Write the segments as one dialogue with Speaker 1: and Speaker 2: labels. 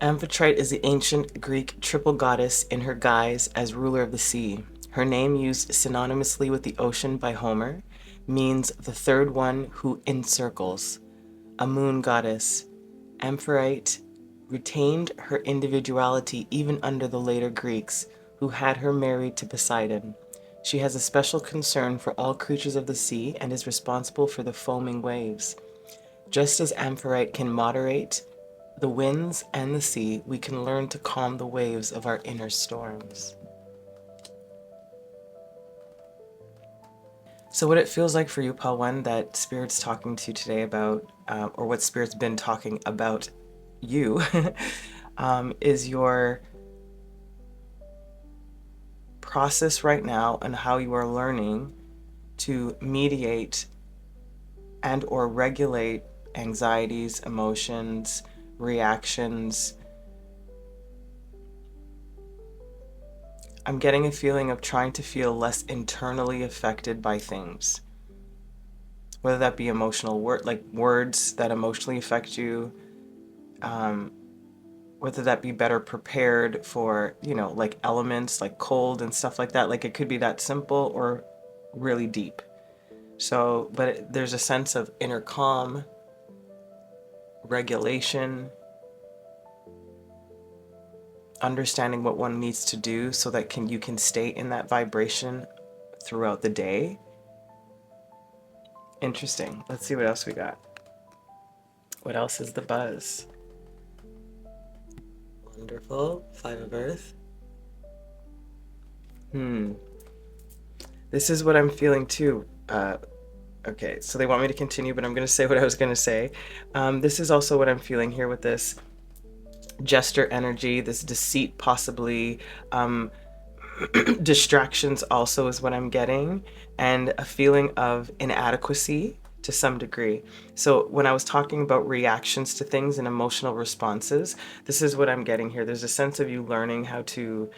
Speaker 1: Amphitrite is the ancient Greek triple goddess in her guise as ruler of the sea. Her name, used synonymously with the ocean by Homer, means the third one who encircles, a moon goddess. Amphitrite retained her individuality even under the later Greeks, who had her married to Poseidon. She has a special concern for all creatures of the sea and is responsible for the foaming waves. Just as Amphitrite can moderate the winds and the sea, we can learn to calm the waves of our inner storms. So what it feels like for you, 𝑃𝑎1, that Spirit's talking to you today about, or what Spirit's been talking about you, is your process right now and how you are learning to mediate and or regulate anxieties, emotions, reactions. I'm getting a feeling of trying to feel less internally affected by things, whether that be emotional words that emotionally affect you, whether that be better prepared for, like elements like cold and stuff like that. Like it could be that simple or really deep. So, but there's a sense of inner calm, regulation, understanding what one needs to do so that you can stay in that vibration throughout the day. Interesting. Let's see what else we got. What else is the buzz? Wonderful. 5 of Earth. This is what I'm feeling too. Okay, so they want me to continue, but I'm going to say what I was going to say. This is also what I'm feeling here with this jester energy, this deceit possibly, distractions also is what I'm getting, and a feeling of inadequacy to some degree. So when I was talking about reactions to things and emotional responses, this is what I'm getting here. There's a sense of you learning how to,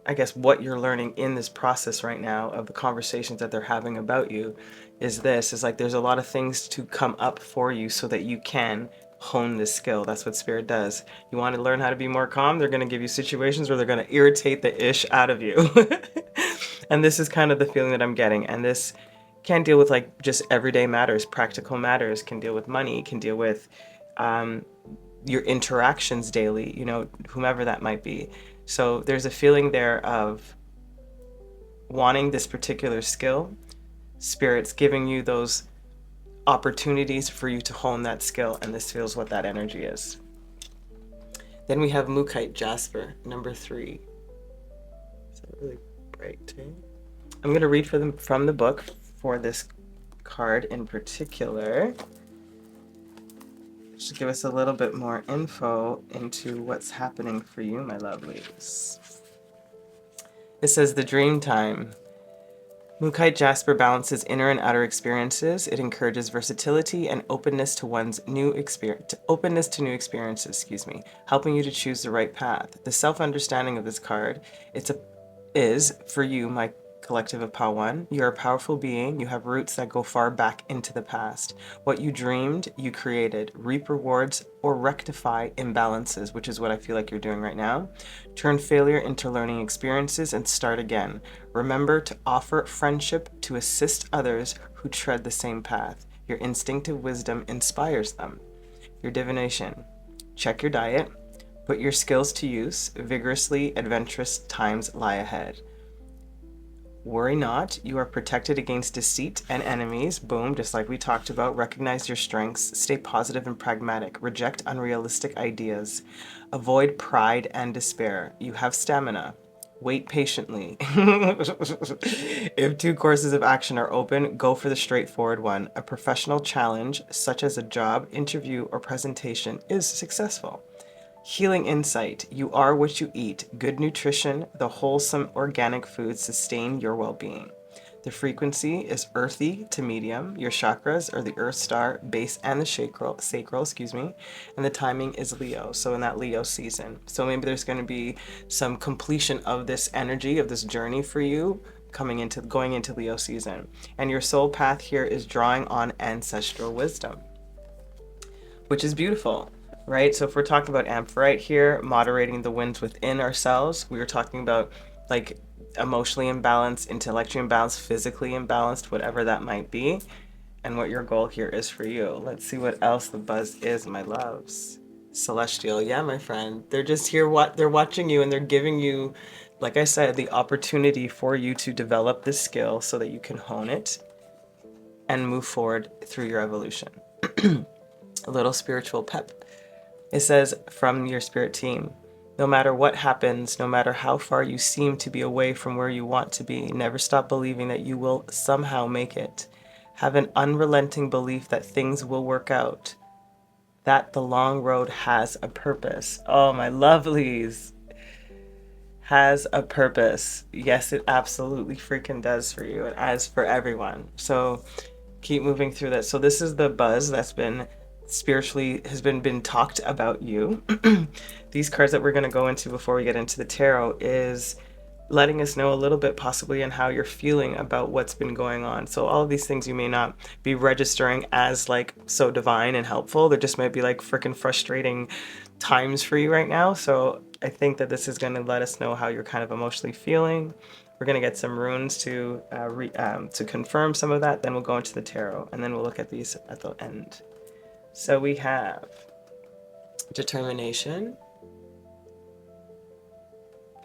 Speaker 1: I guess what you're learning in this process right now of the conversations that they're having about you is like there's a lot of things to come up for you so that you can hone this skill. That's what Spirit does. You want to learn how to be more calm, they're going to give you situations where they're going to irritate the ish out of you. And this is kind of the feeling that I'm getting. And this can deal with like just everyday matters, practical matters, can deal with money, can deal with your interactions daily, whomever that might be. So there's a feeling there of wanting this particular skill. Spirit's giving you those opportunities for you to hone that skill, and this feels what that energy is. Then we have Mookaite Jasper, number 3. Is that really bright too? I'm going to read for them from the book for this card in particular. Just give us a little bit more info into what's happening for you, my lovelies. It says the dream time. Mookaite Jasper balances inner and outer experiences. It encourages versatility and openness to new experiences, helping you to choose the right path. The self-understanding of this card, is for you, my collective of 𝑃𝑢1. You're a powerful being. You have roots that go far back into the past. What you dreamed, you created. Reap rewards or rectify imbalances, which is what I feel like you're doing right now. Turn failure into learning experiences and start again. Remember to offer friendship to assist others who tread the same path. Your instinctive wisdom inspires them. Your divination. Check your diet. Put your skills to use. Vigorously adventurous times lie ahead. Worry not, you are protected against deceit and enemies. Boom, just like we talked about. Recognize your strengths, stay positive and pragmatic, reject unrealistic ideas, avoid pride and despair. You have stamina. Wait patiently. If 2 courses of action are open, go for the straightforward one. A professional challenge, such as a job, interview, or presentation, is successful. Healing insight. You are what you eat. Good nutrition, the wholesome organic foods sustain your well-being. The frequency is earthy to medium. Your chakras are the earth star, base, and the sacral, and the timing is Leo, so in that Leo season. So maybe there's going to be some completion of this energy, of this journey for you, going into Leo season. And your soul path here is drawing on ancestral wisdom, which is beautiful. Right? So if we're talking about Amphoryte here, moderating the winds within ourselves, we were talking about like emotionally imbalanced, intellectually imbalanced, physically imbalanced, whatever that might be, and what your goal here is for you. Let's see what else the buzz is, my loves. Celestial. Yeah, my friend. They're just here, they're watching you, and they're giving you, like I said, the opportunity for you to develop this skill so that you can hone it and move forward through your evolution. A little spiritual pep. It says, from your spirit team, no matter what happens, no matter how far you seem to be away from where you want to be, never stop believing that you will somehow make it. Have an unrelenting belief that things will work out, that the long road has a purpose. Oh, my lovelies. Has a purpose. Yes, it absolutely freaking does for you, and as for everyone. So keep moving through that. So this is the buzz that's been spiritually has been talked about you. These cards that we're going to go into before we get into the tarot is letting us know a little bit possibly on how you're feeling about what's been going on. So all of these things you may not be registering as like so divine and helpful. There just might be like freaking frustrating times for you right now. So I think that this is going to let us know how you're kind of emotionally feeling. We're going to get some runes to confirm some of that. Then we'll go into the tarot, and then we'll look at these at the end. So we have determination.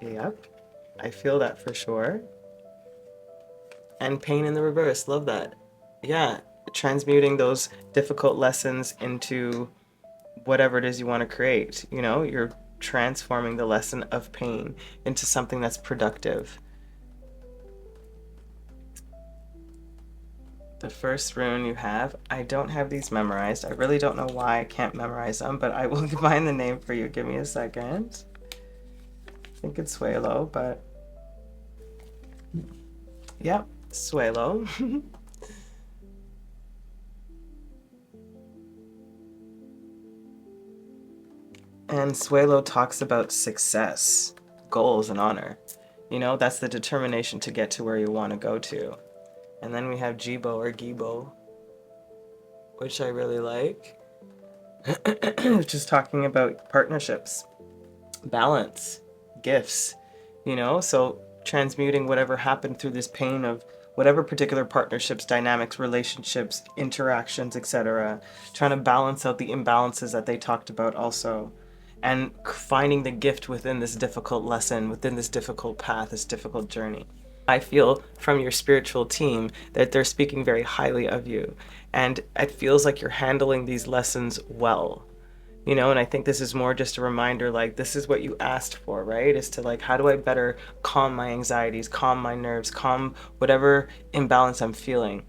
Speaker 1: Yep, I feel that for sure. And pain in the reverse, love that. Yeah, transmuting those difficult lessons into whatever it is you want to create. You know, you're transforming the lesson of pain into something that's productive. The first rune you have, I don't have these memorized. I really don't know why I can't memorize them, but I will find the name for you. Give me a second. I think it's 𝘬𝗨, but yep, 𝘬𝗨. And 𝘬𝗨 talks about success, goals, and honor. You know, that's the determination to get to where you want to go to. And then we have 𝐺𝐵𝗨 or 𝐺𝐵𝗨, which I really like, which is talking about partnerships, balance, gifts, you know, so transmuting whatever happened through this pain of whatever particular partnerships, dynamics, relationships, interactions, etc., trying to balance out the imbalances that they talked about also, and finding the gift within this difficult lesson, within this difficult path, this difficult journey. I feel from your spiritual team that they're speaking very highly of you, and it feels like you're handling these lessons well, you know. And I think this is more just a reminder, like, this is what you asked for, right? Is to like, how do I better calm my anxieties, calm my nerves, calm whatever imbalance I'm feeling.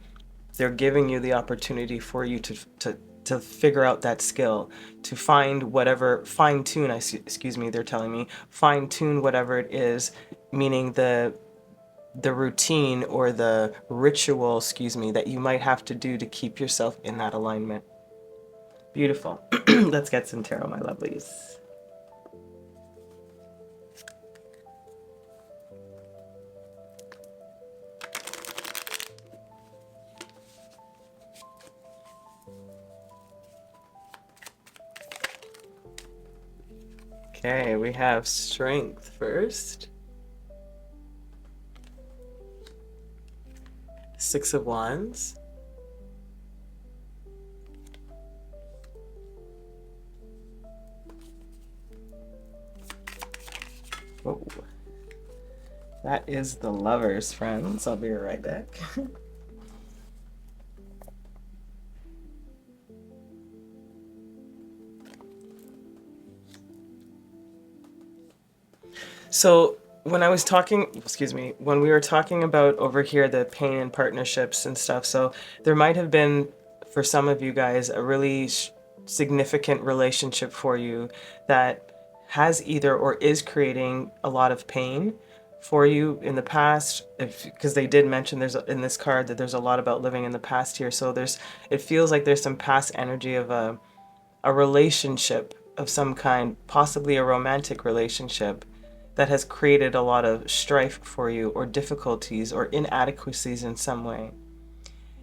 Speaker 1: They're giving you the opportunity for you to figure out that skill, to find whatever, fine-tune, they're telling me, fine-tune whatever it is meaning the routine or the ritual, excuse me, that you might have to do to keep yourself in that alignment. Beautiful. Let's get some tarot, my lovelies. Okay, we have strength first. Six of Wands. Oh, that is the Lovers, friends. I'll be right back. So when I was talking, excuse me, when we were talking about over here the pain in partnerships and stuff, so there might have been, for some of you guys, a really significant relationship for you that has either or is creating a lot of pain for you in the past, because they did mention in this card that there's a lot about living in the past here. So it feels like there's some past energy of a relationship of some kind, possibly a romantic relationship, that has created a lot of strife for you, or difficulties or inadequacies in some way.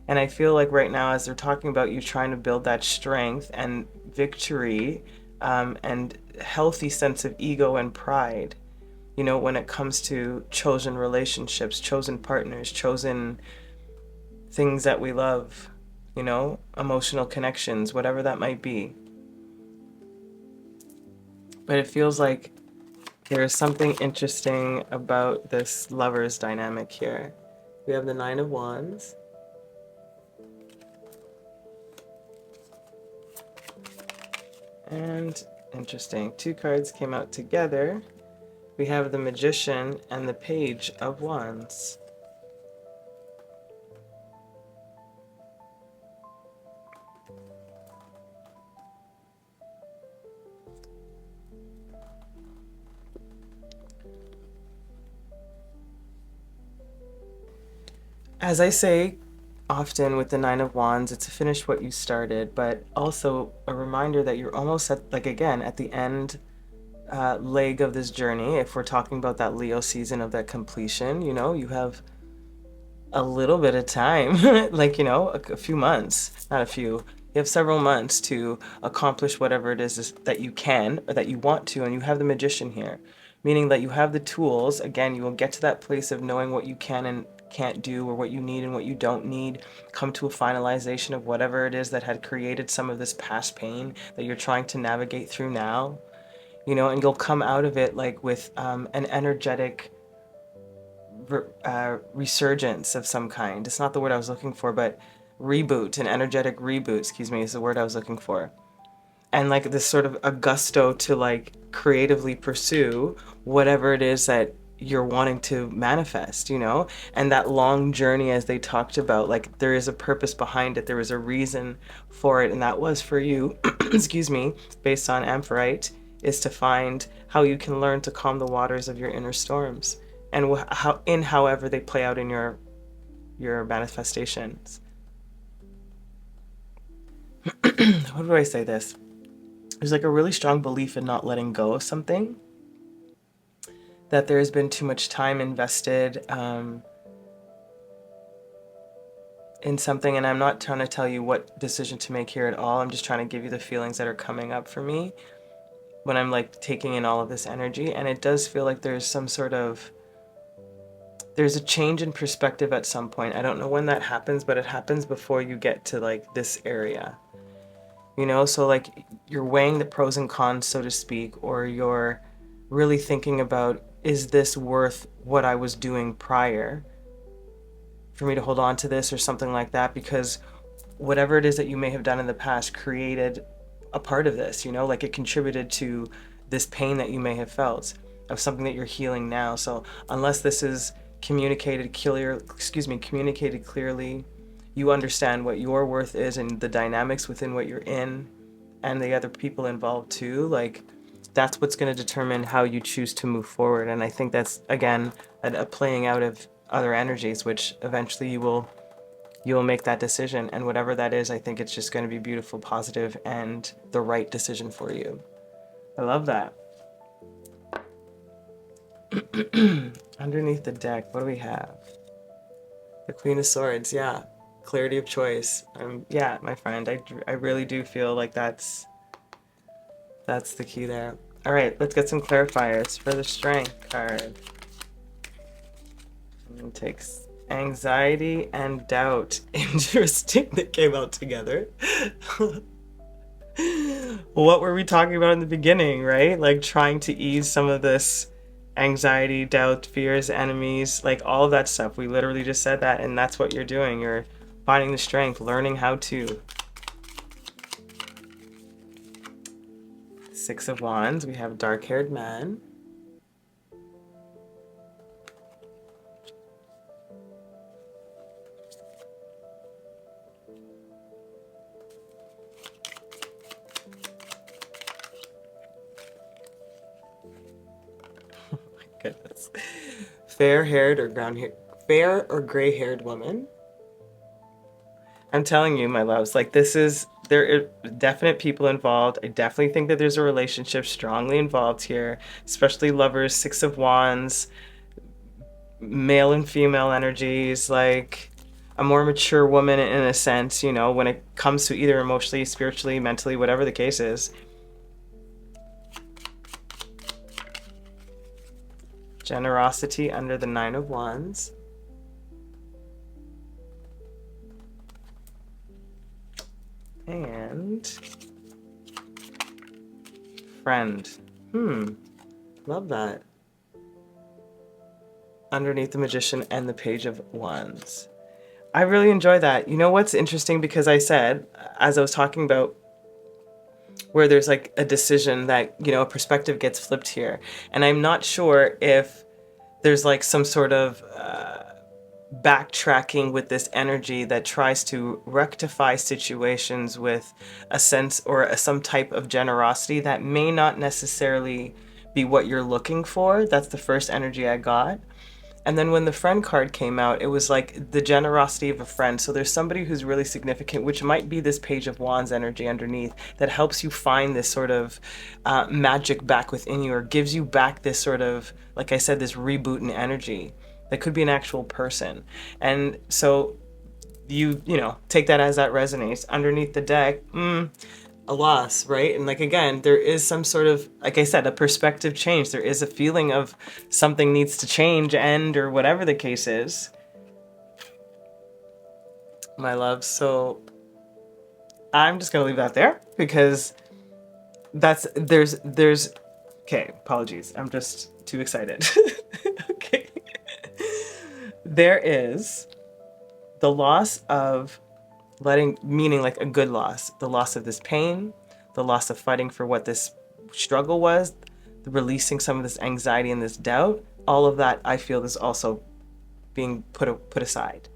Speaker 1: And I feel like right now, as they're talking about you trying to build that strength and victory, and healthy sense of ego and pride, you know, when it comes to chosen relationships, chosen partners, chosen things that we love, you know, emotional connections, whatever that might be. But it feels like there is something interesting about this Lovers dynamic here. We have the Nine of Wands. And interesting, two cards came out together. We have the Magician and the Page of Wands. As I say often with the Nine of Wands, it's to finish what you started, but also a reminder that you're almost at, like, again, at the end leg of this journey. If we're talking about that Leo season of that completion, you know, you have a little bit of time, like, you know, a few months, not a few, you have several months to accomplish whatever it is that you can or that you want to, and you have the Magician here, meaning that you have the tools. Again, you will get to that place of knowing what you can and can't do, or what you need and what you don't need, come to a finalization of whatever it is that had created some of this past pain that you're trying to navigate through now, you know, and you'll come out of it like with an energetic resurgence of some kind. It's not the word I was looking for, but reboot, an energetic reboot, excuse me, is the word I was looking for. And like this sort of a gusto to like creatively pursue whatever it is that you're wanting to manifest, you know. And that long journey, as they talked about, like there is a purpose behind it, there was a reason for it, and that was for you excuse me, based on Ampharite, is to find how you can learn to calm the waters of your inner storms, and however they play out in your manifestations. How do I say this? There's like a really strong belief in not letting go of something, that there has been too much time invested in something. And I'm not trying to tell you what decision to make here at all. I'm just trying to give you the feelings that are coming up for me when I'm like taking in all of this energy. And it does feel like there's a change in perspective at some point. I don't know when that happens, but it happens before you get to like this area, you know. So like you're weighing the pros and cons, so to speak, or you're really thinking about, is this worth what I was doing prior for me to hold on to this, or something like that? Because whatever it is that you may have done in the past created a part of this, you know, like it contributed to this pain that you may have felt of something that you're healing now. So unless this is communicated clearly, you understand what your worth is and the dynamics within what you're in, and the other people involved too, like that's what's going to determine how you choose to move forward. And I think that's, again, a playing out of other energies, which eventually you will make that decision. And whatever that is, I think it's just going to be beautiful, positive, and the right decision for you. I love that. Underneath the deck, what do we have? The Queen of Swords, yeah. Clarity of choice. Yeah, my friend, I really do feel like that's the key there. All right, let's get some clarifiers for the Strength card. It takes anxiety and doubt. Interesting, they came out together. What were we talking about in the beginning, right? Like trying to ease some of this anxiety, doubt, fears, enemies, like all of that stuff. We literally just said that, and that's what you're doing. You're finding the strength, learning how to. Six of Wands, we have dark-haired man. Oh my goodness. Fair-haired or brown-haired, fair or gray-haired woman. I'm telling you, my loves, like there are definite people involved. I definitely think that there's a relationship strongly involved here, especially lovers, Six of Wands, male and female energies, like a more mature woman in a sense, you know, when it comes to either emotionally, spiritually, mentally, whatever the case is. Generosity under the Nine of Wands. And friend. Love that. Underneath the Magician and the Page of Wands. I really enjoy that. You know what's interesting, because I said, as I was talking about where there's like a decision that, you know, a perspective gets flipped here. And I'm not sure if there's like some sort of backtracking with this energy that tries to rectify situations with a sense or some type of generosity that may not necessarily be what you're looking for. That's the first energy I got. And then when the friend card came out, it was like the generosity of a friend. So there's somebody who's really significant, which might be this Page of Wands energy underneath, that helps you find this sort of magic back within you, or gives you back this sort of, like I said, this rebooting energy. That could be an actual person. And so you know, take that as that resonates. Underneath the deck, a loss, right? And like, again, there is some sort of, like I said, a perspective change. There is a feeling of something needs to change, end, or whatever the case is, my love. So I'm just gonna leave that there, because there's okay, apologies, I'm just too excited. Okay. There is the loss of meaning like a good loss, the loss of this pain, the loss of fighting for what this struggle was, the releasing some of this anxiety and this doubt. All of that, I feel, is also being put aside.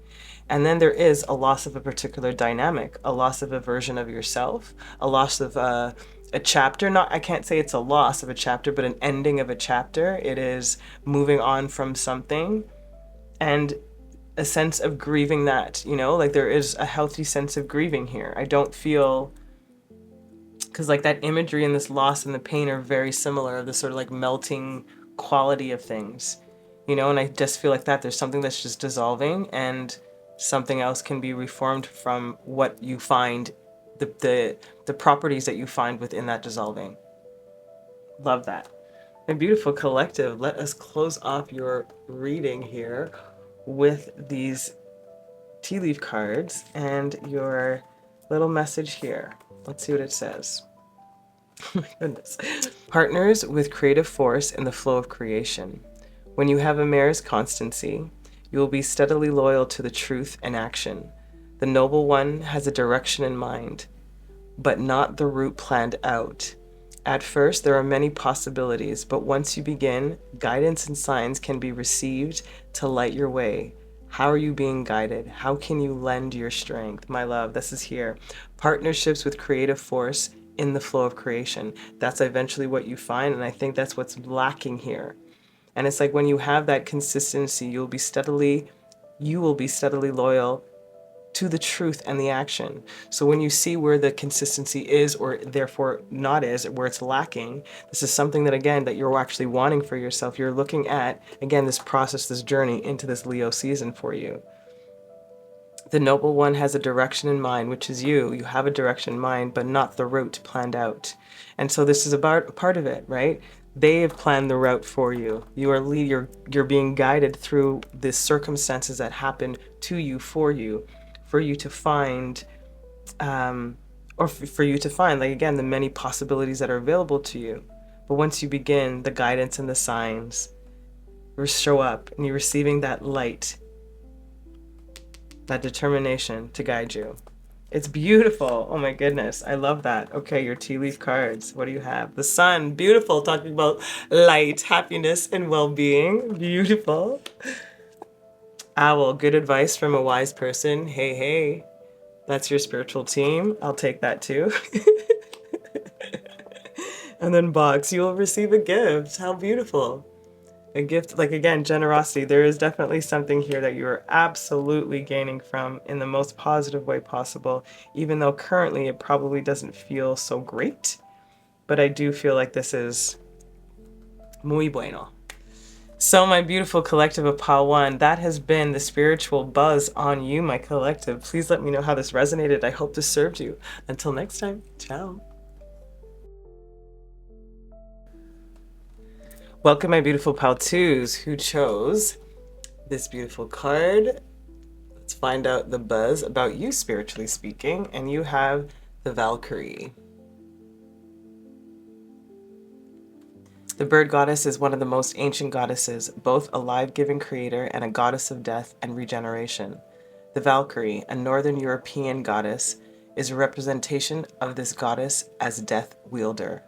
Speaker 1: And then there is a loss of a particular dynamic, a loss of a version of yourself, a loss of a chapter. I can't say it's a loss of a chapter, but an ending of a chapter. It is moving on from something, and a sense of grieving that, you know, like there is a healthy sense of grieving here. I don't feel, because like that imagery and this loss and the pain are very similar, the sort of like melting quality of things, you know, and I just feel like that there's something that's just dissolving, and something else can be reformed from what you find, the properties that you find within that dissolving. Love that. And beautiful collective, let us close off your reading here with these tea leaf cards and your little message here. Let's see what it says. Oh my goodness. Partners with creative force in the flow of creation. When you have a mare's constancy, you will be steadily loyal to the truth and action. The noble one has a direction in mind, but not the route planned out. At first, there are many possibilities, but once you begin, guidance and signs can be received to light your way. How are you being guided? How can you lend your strength? My love, this is here. Partnerships with creative force in the flow of creation. That's eventually what you find, and I think that's what's lacking here. And it's like when you have that consistency, you will be steadily loyal to the truth and the action. So when you see where the consistency is, or therefore not is, where it's lacking, this is something that, again, that you're actually wanting for yourself. You're looking at, again, this process, this journey into this Leo season for you. The noble one has a direction in mind, which is you. You have a direction in mind, but not the route planned out. And so this is about a part of it, right? They have planned the route for you. You're being guided through the circumstances that happen to you, for you to find, for you to find, like, again, the many possibilities that are available to you. But once you begin, the guidance and the signs show up, and you're receiving that light, that determination to guide you. It's beautiful. Oh my goodness. I love that. Okay, your tea leaf cards. What do you have? The sun. Beautiful. Talking about light, happiness, and well-being. Beautiful. Owl. Good advice from a wise person. Hey, hey. That's your spiritual team. I'll take that too. And then box. You will receive a gift. How beautiful. A gift, like, again, generosity. There is definitely something here that you are absolutely gaining from in the most positive way possible, even though currently it probably doesn't feel so great. But I do feel like this is muy bueno. So my beautiful collective of Pile 1, that has been the spiritual buzz on you, my collective. Please let me know how this resonated. I hope this served you. Until next time, ciao. Welcome, my beautiful Pile 2s who chose this beautiful card. Let's find out the buzz about you, spiritually speaking. And you have the Valkyrie. The bird goddess is one of the most ancient goddesses, both a life-giving creator and a goddess of death and regeneration. The Valkyrie, a Northern European goddess, is a representation of this goddess as death wielder.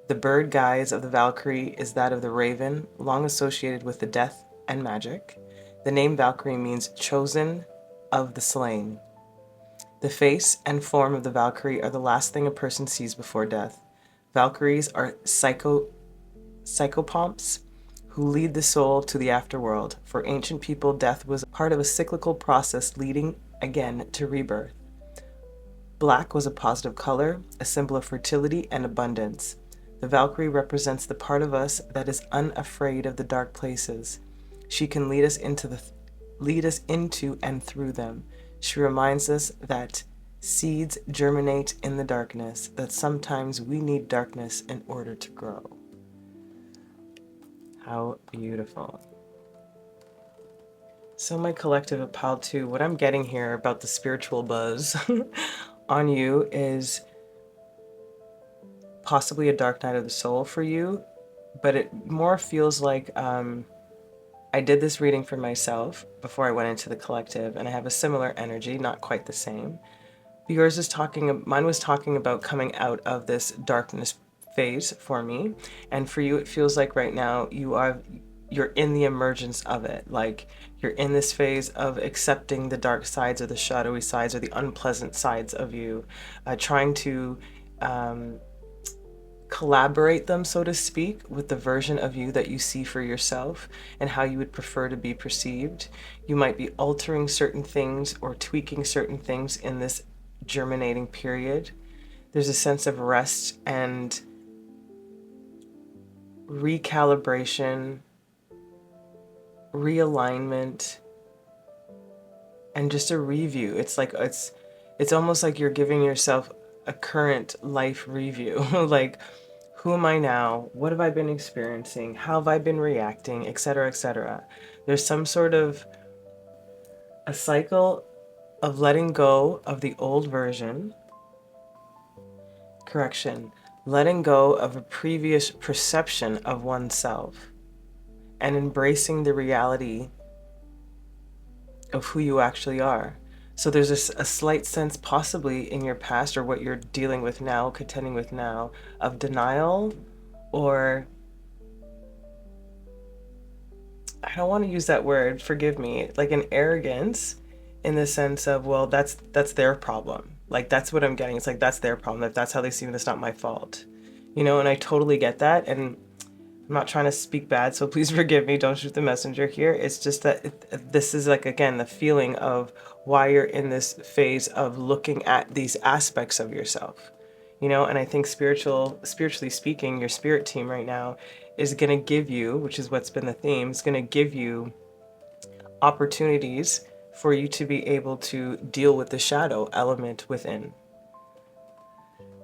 Speaker 1: The bird guise of the Valkyrie is that of the raven, long associated with the death and magic. The name Valkyrie means chosen of the slain. The face and form of the Valkyrie are the last thing a person sees before death. Valkyries are psychopomps who lead the soul to the afterworld. For ancient people, death was part of a cyclical process leading again to rebirth. Black was a positive color, a symbol of fertility and abundance. The Valkyrie represents the part of us that is unafraid of the dark places. She can lead us into and through them. She reminds us that seeds germinate in the darkness, that sometimes we need darkness in order to grow. How beautiful. So my collective of Pile 2, what I'm getting here about the spiritual buzz on you is possibly a dark night of the soul for you, but it more feels like I did this reading for myself before I went into the collective, and I have a similar energy, not quite the same. Mine was talking about coming out of this darkness phase for me, and for you it feels like right now you're in the emergence of it. Like, you're in this phase of accepting the dark sides or the shadowy sides or the unpleasant sides of you, trying to collaborate them, so to speak, with the version of you that you see for yourself and how you would prefer to be perceived. You might be altering certain things or tweaking certain things in this germinating period. There's a sense of rest and recalibration, realignment, and just a review. It's like it's almost like you're giving yourself a current life review. Like, who am I now? What have I been experiencing? How have I been reacting? Etc., etc. There's some sort of a cycle of letting go of the old version. Correction. Letting go of a previous perception of oneself and embracing the reality of who you actually are. So there's a slight sense, possibly in your past or what you're dealing with now, contending with now, of denial, or I don't want to use that word, forgive me, like an arrogance in the sense of, well, that's their problem. Like, that's what I'm getting. It's like, that's their problem. If that's how they see me, that's not my fault. You know, and I totally get that. And I'm not trying to speak bad, so please forgive me. Don't shoot the messenger here. It's just that this is like, again, the feeling of why you're in this phase of looking at these aspects of yourself. You know, and I think spiritually speaking, your spirit team right now is going to give you, which is what's been the theme, is going to give you opportunities for you to be able to deal with the shadow element within.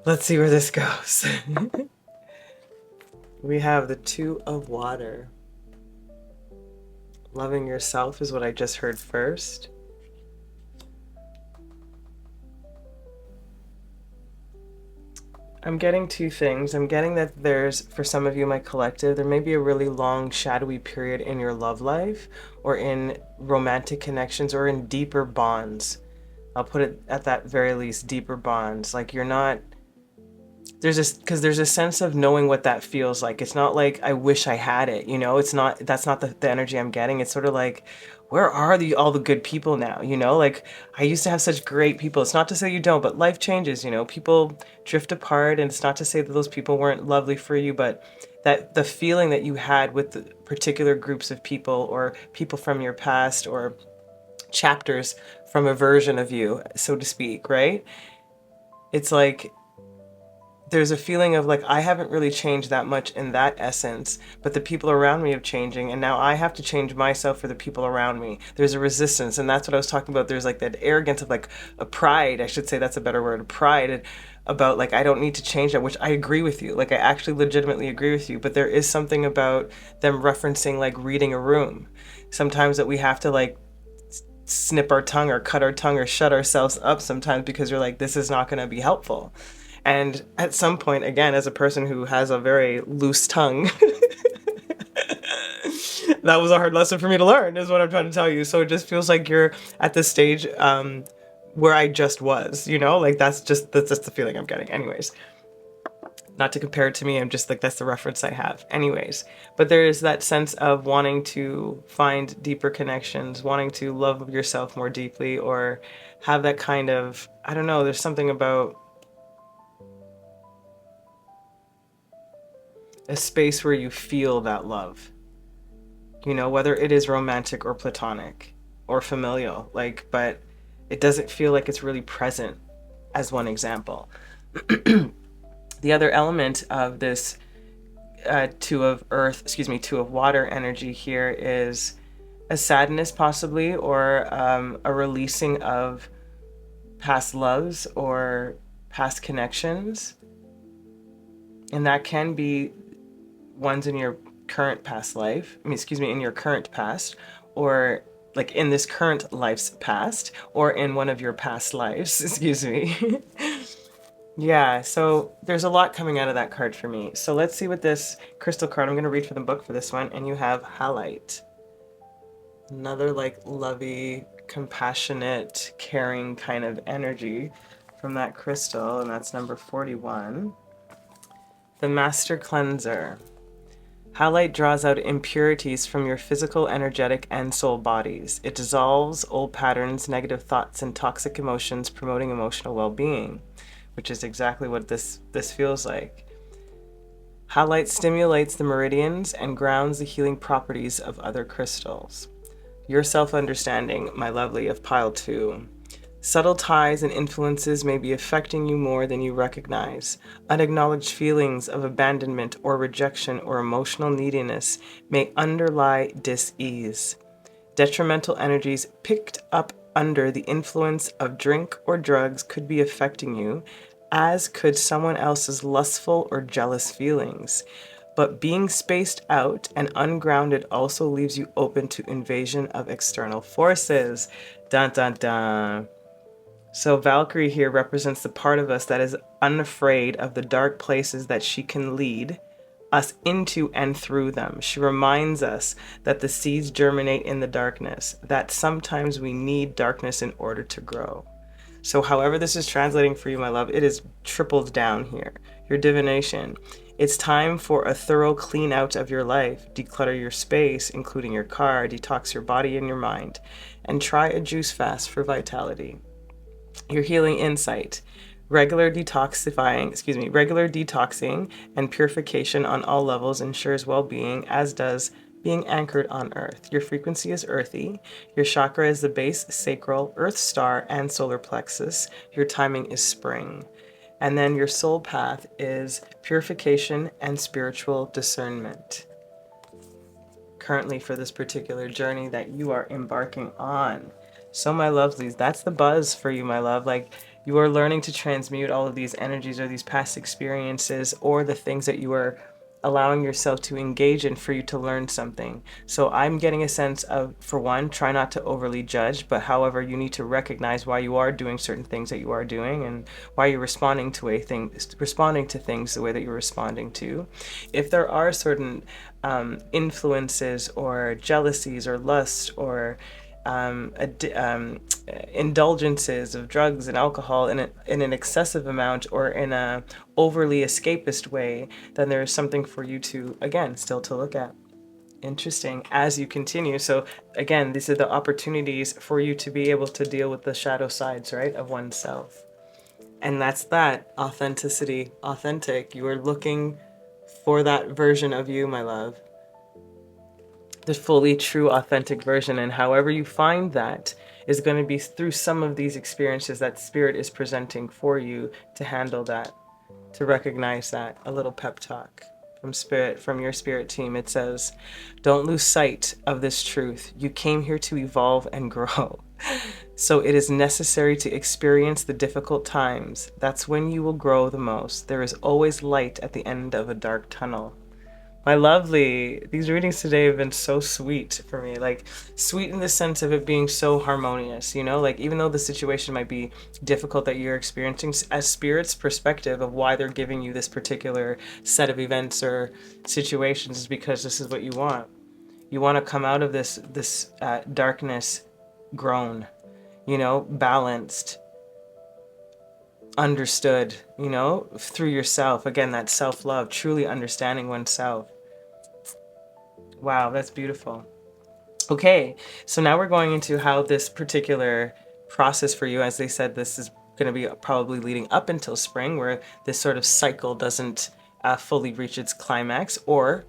Speaker 1: Let's see where this goes. We have the Two of Water. Loving yourself is what I just heard first. I'm getting two things. I'm getting that there's, for some of you, my collective, there may be a really long shadowy period in your love life or in romantic connections or in deeper bonds. I'll put it at that very least, deeper bonds. Like, you're not, there's this, because there's a sense of knowing what that feels like. It's not like I wish I had it, you know, it's not, that's not the energy I'm getting. It's sort of like, where are all the good people now? You know, like, I used to have such great people. It's not to say you don't, but life changes, you know, people drift apart, and it's not to say that those people weren't lovely for you, but that the feeling that you had with the particular groups of people or people from your past or chapters from a version of you, so to speak, right? It's like, there's a feeling of like, I haven't really changed that much in that essence, but the people around me are changing, and now I have to change myself for the people around me. There's a resistance, and that's what I was talking about. There's like that arrogance of like a pride, I should say, that's a better word, a pride about like, I don't need to change that, which I agree with you. Like, I actually legitimately agree with you, but there is something about them referencing like reading a room. Sometimes that we have to like snip our tongue or cut our tongue or shut ourselves up sometimes because you're like, this is not going to be helpful. And at some point, again, as a person who has a very loose tongue, that was a hard lesson for me to learn, is what I'm trying to tell you. So it just feels like you're at this stage where I just was, you know, like that's just the feeling I'm getting. Anyways, not to compare it to me, I'm just like, that's the reference I have. Anyways, but there is that sense of wanting to find deeper connections, wanting to love yourself more deeply, or have that kind of, I don't know, there's something about a space where you feel that love, you know, whether it is romantic or platonic or familial, like, but it doesn't feel like it's really present, as one example. The other element of this Two of Water energy here is a sadness possibly, or a releasing of past loves or past connections. And that can be ones in your current past life, in your current past, or like in this current life's past, or in one of your past lives, excuse me. Yeah, so there's a lot coming out of that card for me. So let's see what this crystal card, I'm going to read for the book for this one, and you have Halite. Another like lovey, compassionate, caring kind of energy from that crystal, and that's number 41. The Master Cleanser. Halite draws out impurities from your physical, energetic, and soul bodies. It dissolves old patterns, negative thoughts, and toxic emotions, promoting emotional well-being, which is exactly what this feels like. Halite stimulates the meridians and grounds the healing properties of other crystals. Your self-understanding, my lovely, of pile 2. Subtle ties and influences may be affecting you more than you recognize. Unacknowledged feelings of abandonment or rejection or emotional neediness may underlie dis-ease. Detrimental energies picked up under the influence of drink or drugs could be affecting you, as could someone else's lustful or jealous feelings. But being spaced out and ungrounded also leaves you open to invasion of external forces. Dun dun dun. So Valkyrie here represents the part of us that is unafraid of the dark places that she can lead us into and through them. She reminds us that the seeds germinate in the darkness, that sometimes we need darkness in order to grow. So however this is translating for you, my love, it is tripled down here. Your divination. It's time for a thorough clean out of your life. Declutter your space, including your car, detox your body and your mind, and try a juice fast for vitality. Your healing insight. Regular detoxing and purification on all levels ensures well-being, as does being anchored on earth. Your frequency is earthy. Your chakra is the base, sacral, earth star, and solar plexus. Your timing is spring. And then your soul path is purification and spiritual discernment. Currently, for this particular journey that you are embarking on. So my lovelies, that's the buzz for you, my love. Like, you are learning to transmute all of these energies or these past experiences or the things that you are allowing yourself to engage in for you to learn something. So I'm getting a sense of, for one, try not to overly judge, but however, you need to recognize why you are doing certain things that you are doing and why you're responding to things the way that you're responding to. If there are certain influences or jealousies or lust or indulgences of drugs and alcohol in an excessive amount or in a overly escapist way, then there is something for you to, again, still to look at. Interesting, as you continue. So again, these are the opportunities for you to be able to deal with the shadow sides, right, of oneself. And that's that authenticity, authentic. You are looking for that version of you, my love. The fully true, authentic version. And however you find that is going to be through some of these experiences that spirit is presenting for you to handle that, to recognize that. A little pep talk from spirit, from your spirit team. It says, don't lose sight of this truth. You came here to evolve and grow. So it is necessary to experience the difficult times. That's when you will grow the most. There is always light at the end of a dark tunnel. My lovely, these readings today have been so sweet for me, like sweet in the sense of it being so harmonious, you know, like even though the situation might be difficult that you're experiencing, as spirit's perspective of why they're giving you this particular set of events or situations is because this is what you want. You want to come out of this darkness grown, you know, balanced, understood, you know, through yourself. Again, that self-love, truly understanding oneself. Wow, that's beautiful. Okay, so now we're going into how this particular process for you, as they said, this is going to be probably leading up until spring, where this sort of cycle doesn't fully reach its climax, or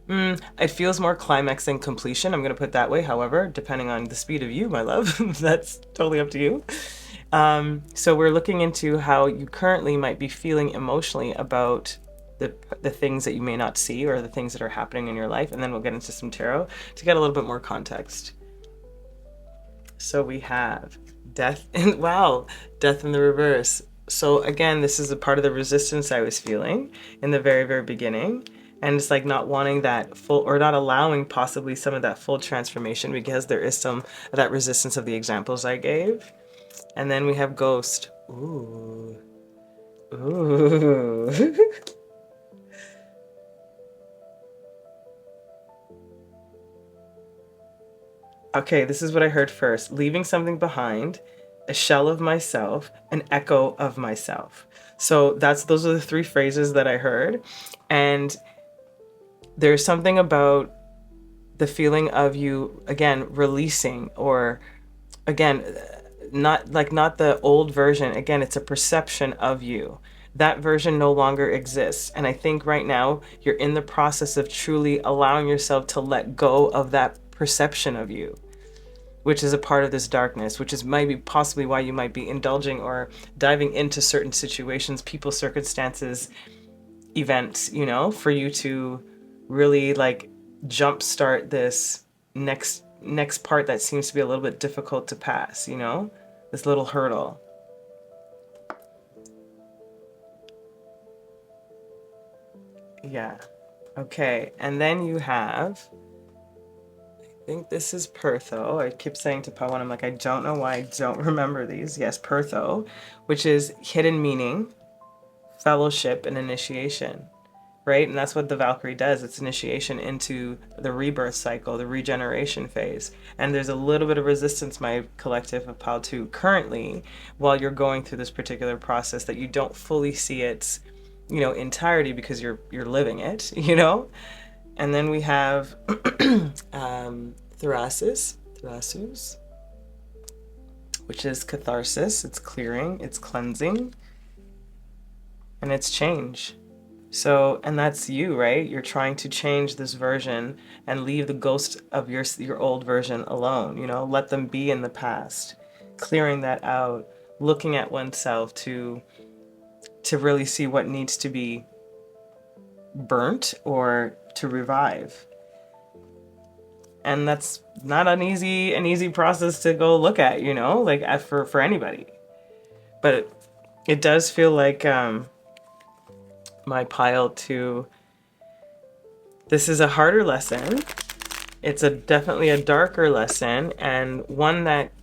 Speaker 1: it feels more climax than completion. I'm going to put it that way. However, depending on the speed of you, my love, that's totally up to you. So we're looking into how you currently might be feeling emotionally about the things that you may not see or the things that are happening in your life. And then we'll get into some tarot to get a little bit more context. So we have death and wow, death in the reverse. So again, this is a part of the resistance I was feeling in the very, very beginning. And it's like not wanting that full, or not allowing possibly some of that full transformation, because there is some of that resistance of the examples I gave. And then we have ghost. Ooh. Ooh. Okay, this is what I heard first. Leaving something behind, a shell of myself, an echo of myself. So those are the three phrases that I heard. And there's something about the feeling of you, again, releasing, or again, not the old version. Again, it's a perception of you. That version no longer exists. And I think right now you're in the process of truly allowing yourself to let go of that perception of you, which is a part of this darkness, which is maybe possibly why you might be indulging or diving into certain situations, people, circumstances, events, you know, for you to really like jumpstart this next part that seems to be a little bit difficult to pass, you know, this little hurdle. Yeah. Okay. And then you have, I think this is Pertho. I keep saying to Pawan, I'm like, I don't know why I don't remember these. Yes, Pertho, which is hidden meaning, fellowship, and initiation, right? And that's what the Valkyrie does. It's initiation into the rebirth cycle, the regeneration phase. And there's a little bit of resistance, my collective of Pal 2 currently, while you're going through this particular process, that you don't fully see its, you know, entirety because you're living it, you know? And then we have Thrasus, which is catharsis, it's clearing, it's cleansing, and it's change. So, and that's you, right? You're trying to change this version and leave the ghost of your old version alone, you know, let them be in the past, clearing that out, looking at oneself to really see what needs to be burnt or to revive. And that's not an easy process to go look at, you know, like for anybody. But it does feel like my pile to, this is a harder lesson. It's definitely a darker lesson, and one that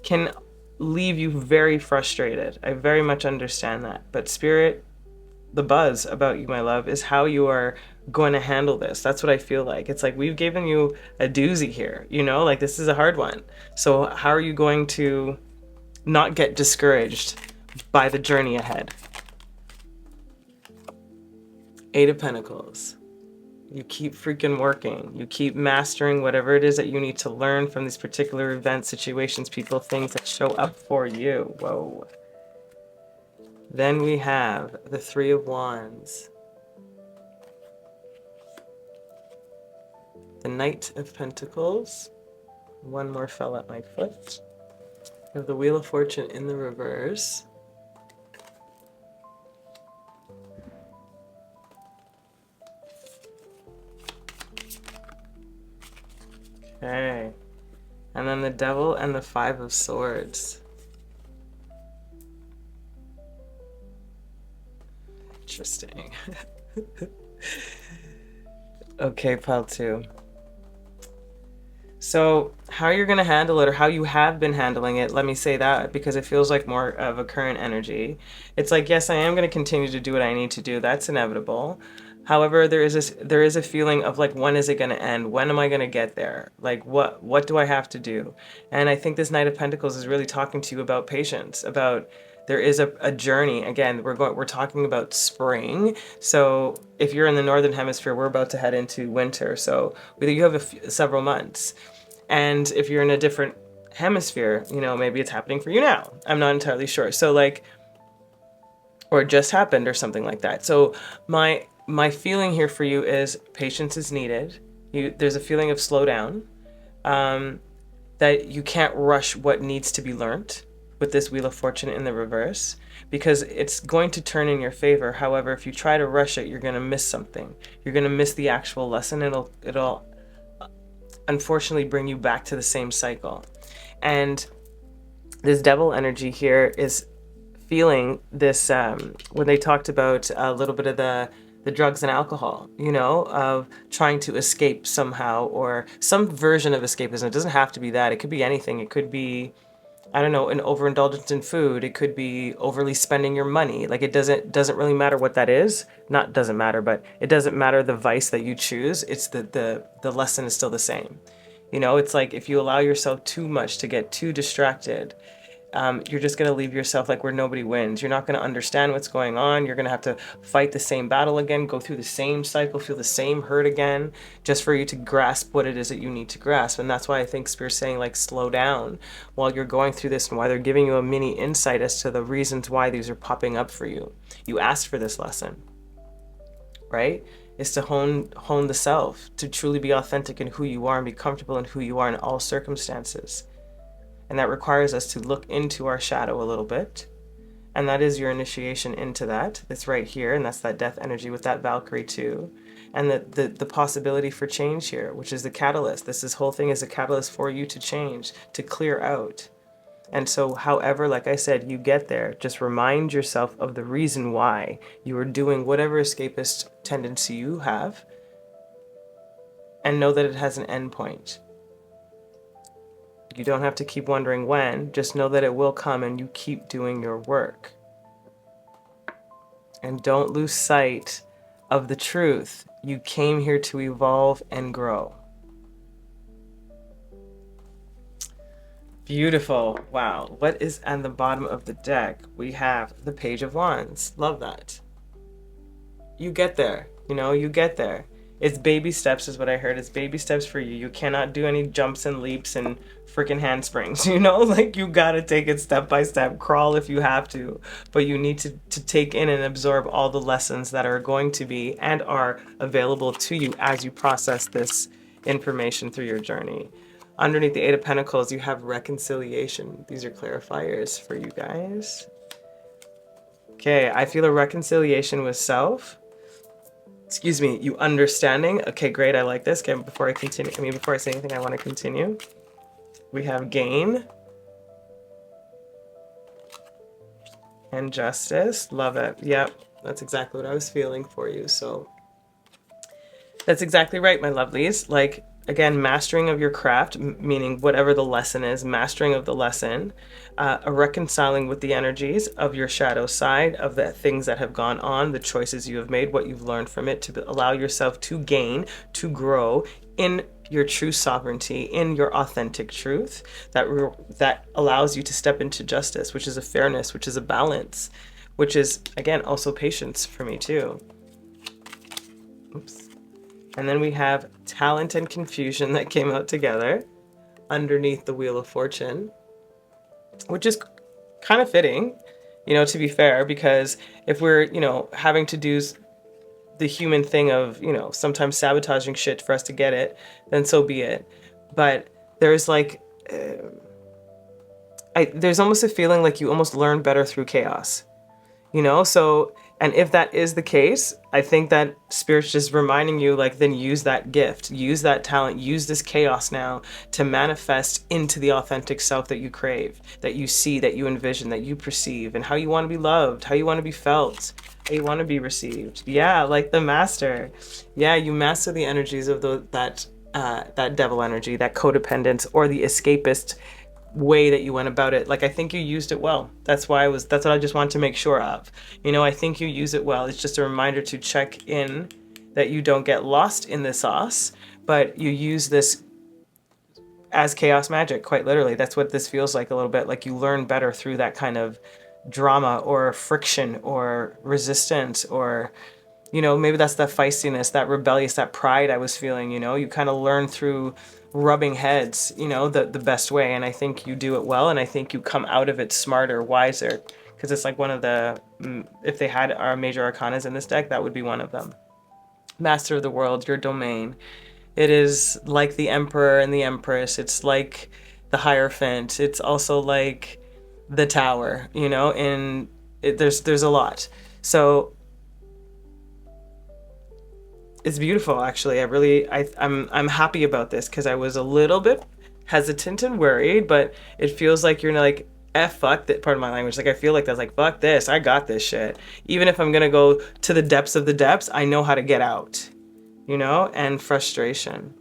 Speaker 1: can leave you very frustrated. I very much understand that. But Spirit, the buzz about you, my love, is how you are going to handle this. That's what I feel like. It's like we've given you a doozy here, you know, like this is a hard one. So how are you going to not get discouraged by the journey ahead? Eight of Pentacles. You keep freaking working. You keep mastering whatever it is that you need to learn from these particular events, situations, people, things that show up for you. Whoa. Then we have the Three of Wands. The Knight of Pentacles. One more fell at my foot. We have the Wheel of Fortune in the reverse. Okay. And then the Devil and the Five of Swords. Interesting. Okay, pile 2. So how you're going to handle it, or how you have been handling it, let me say that, because it feels like more of a current energy. It's like, yes, I am going to continue to do what I need to do. That's inevitable. However, there is a feeling of like, when is it going to end? When am I going to get there? Like, what do I have to do? And I think this Knight of Pentacles is really talking to you about patience, about there is a journey. Again, we're talking about spring. So if you're in the Northern Hemisphere, we're about to head into winter. So you have several months. And if you're in a different hemisphere, you know, maybe it's happening for you now. I'm not entirely sure. So like, or it just happened or something like that. So my feeling here for you is patience is needed. There's a feeling of slow down, that you can't rush what needs to be learned with this Wheel of Fortune in the reverse, because it's going to turn in your favor. However, if you try to rush it, you're going to miss something. You're going to miss the actual lesson. It'll unfortunately bring you back to the same cycle. And this Devil energy here is feeling this, when they talked about a little bit of the drugs and alcohol, you know, of trying to escape somehow, or some version of escapism. It doesn't have to be that. It could be anything. It could be, I don't know, an overindulgence in food. It could be overly spending your money. Like, it doesn't really matter what that is. Not doesn't matter, but it doesn't matter the vice that you choose. It's the lesson is still the same. You know, it's like if you allow yourself too much to get too distracted, you're just going to leave yourself like where nobody wins. You're not going to understand what's going on. You're going to have to fight the same battle again, go through the same cycle, feel the same hurt again, just for you to grasp what it is that you need to grasp. And that's why I think Spirit's saying, like, slow down while you're going through this, and why they're giving you a mini insight as to the reasons why these are popping up for you. You asked for this lesson, right? Is to hone the self, to truly be authentic in who you are and be comfortable in who you are in all circumstances. And that requires us to look into our shadow a little bit. And that is your initiation into that. That's right here. And that's that death energy with that Valkyrie too. And the possibility for change here, which is the catalyst. This whole thing is a catalyst for you to change, to clear out. And so, however, like I said, you get there, just remind yourself of the reason why you are doing whatever escapist tendency you have, and know that it has an end point. You don't have to keep wondering when, just know that it will come, and you keep doing your work. And don't lose sight of the truth. You came here to evolve and grow. Beautiful. Wow. What is on the bottom of the deck? We have the Page of Wands. Love that. You get there. You know, you get there. It's baby steps is what I heard. It's baby steps for you. You cannot do any jumps and leaps and freaking handsprings, you know? Like, you gotta take it step by step. Crawl if you have to. But you need to take in and absorb all the lessons that are going to be and are available to you as you process this information through your journey. Underneath the Eight of Pentacles, you have reconciliation. These are clarifiers for you guys. Okay, I feel a reconciliation with self. Excuse me, you understanding. Okay, great, I like this. Okay, before I continue, before I say anything, I want to continue. We have gain and justice. Love it. Yep, that's exactly what I was feeling for you. So that's exactly right, my lovelies. Like, again, mastering of your craft, meaning whatever the lesson is, mastering of the lesson, a reconciling with the energies of your shadow side, of the things that have gone on, the choices you have made, what you've learned from it, to allow yourself to gain, to grow in your true sovereignty, in your authentic truth, that allows you to step into justice, which is a fairness, which is a balance, which is, again, also patience for me too. Oops. And then we have talent and confusion that came out together underneath the Wheel of Fortune, which is kind of fitting, you know, to be fair, because if we're, you know, having to do the human thing of, you know, sometimes sabotaging shit for us to get it, then so be it. But there's like, there's almost a feeling like you almost learn better through chaos, you know? So, and if that is the case, I think that Spirit's just reminding you, like, then use that gift, use that talent, use this chaos now to manifest into the authentic self that you crave, that you see, that you envision, that you perceive, and how you want to be loved, how you want to be felt, how you want to be received. Yeah, like the master. Yeah, you master the energies of that devil energy, that codependence, or the escapist way that you went about it. Like, I think you used it well. That's what I just wanted to make sure of. You know, I think you use it well. It's just a reminder to check in, that you don't get lost in the sauce, but you use this as chaos magic, quite literally. That's what this feels like a little bit. Like, you learn better through that kind of drama or friction or resistance, or, you know, maybe that's that feistiness, that rebellious, that pride I was feeling, you know. You kind of learn through rubbing heads, you know, the best way. And I think you do it well. And I think you come out of it smarter, wiser, because it's like one of the, if they had our major arcanas in this deck, that would be one of them. Master of the world, your domain. It is like the Emperor and the Empress. It's like the Hierophant. It's also like the Tower, you know, and there's a lot. So it's beautiful, actually. I'm happy about this, because I was a little bit hesitant and worried, but it feels like you're like, fuck that, part of my language. Like, I feel like that's like, fuck this, I got this shit. Even if I'm gonna go to the depths of the depths, I know how to get out, you know? And frustration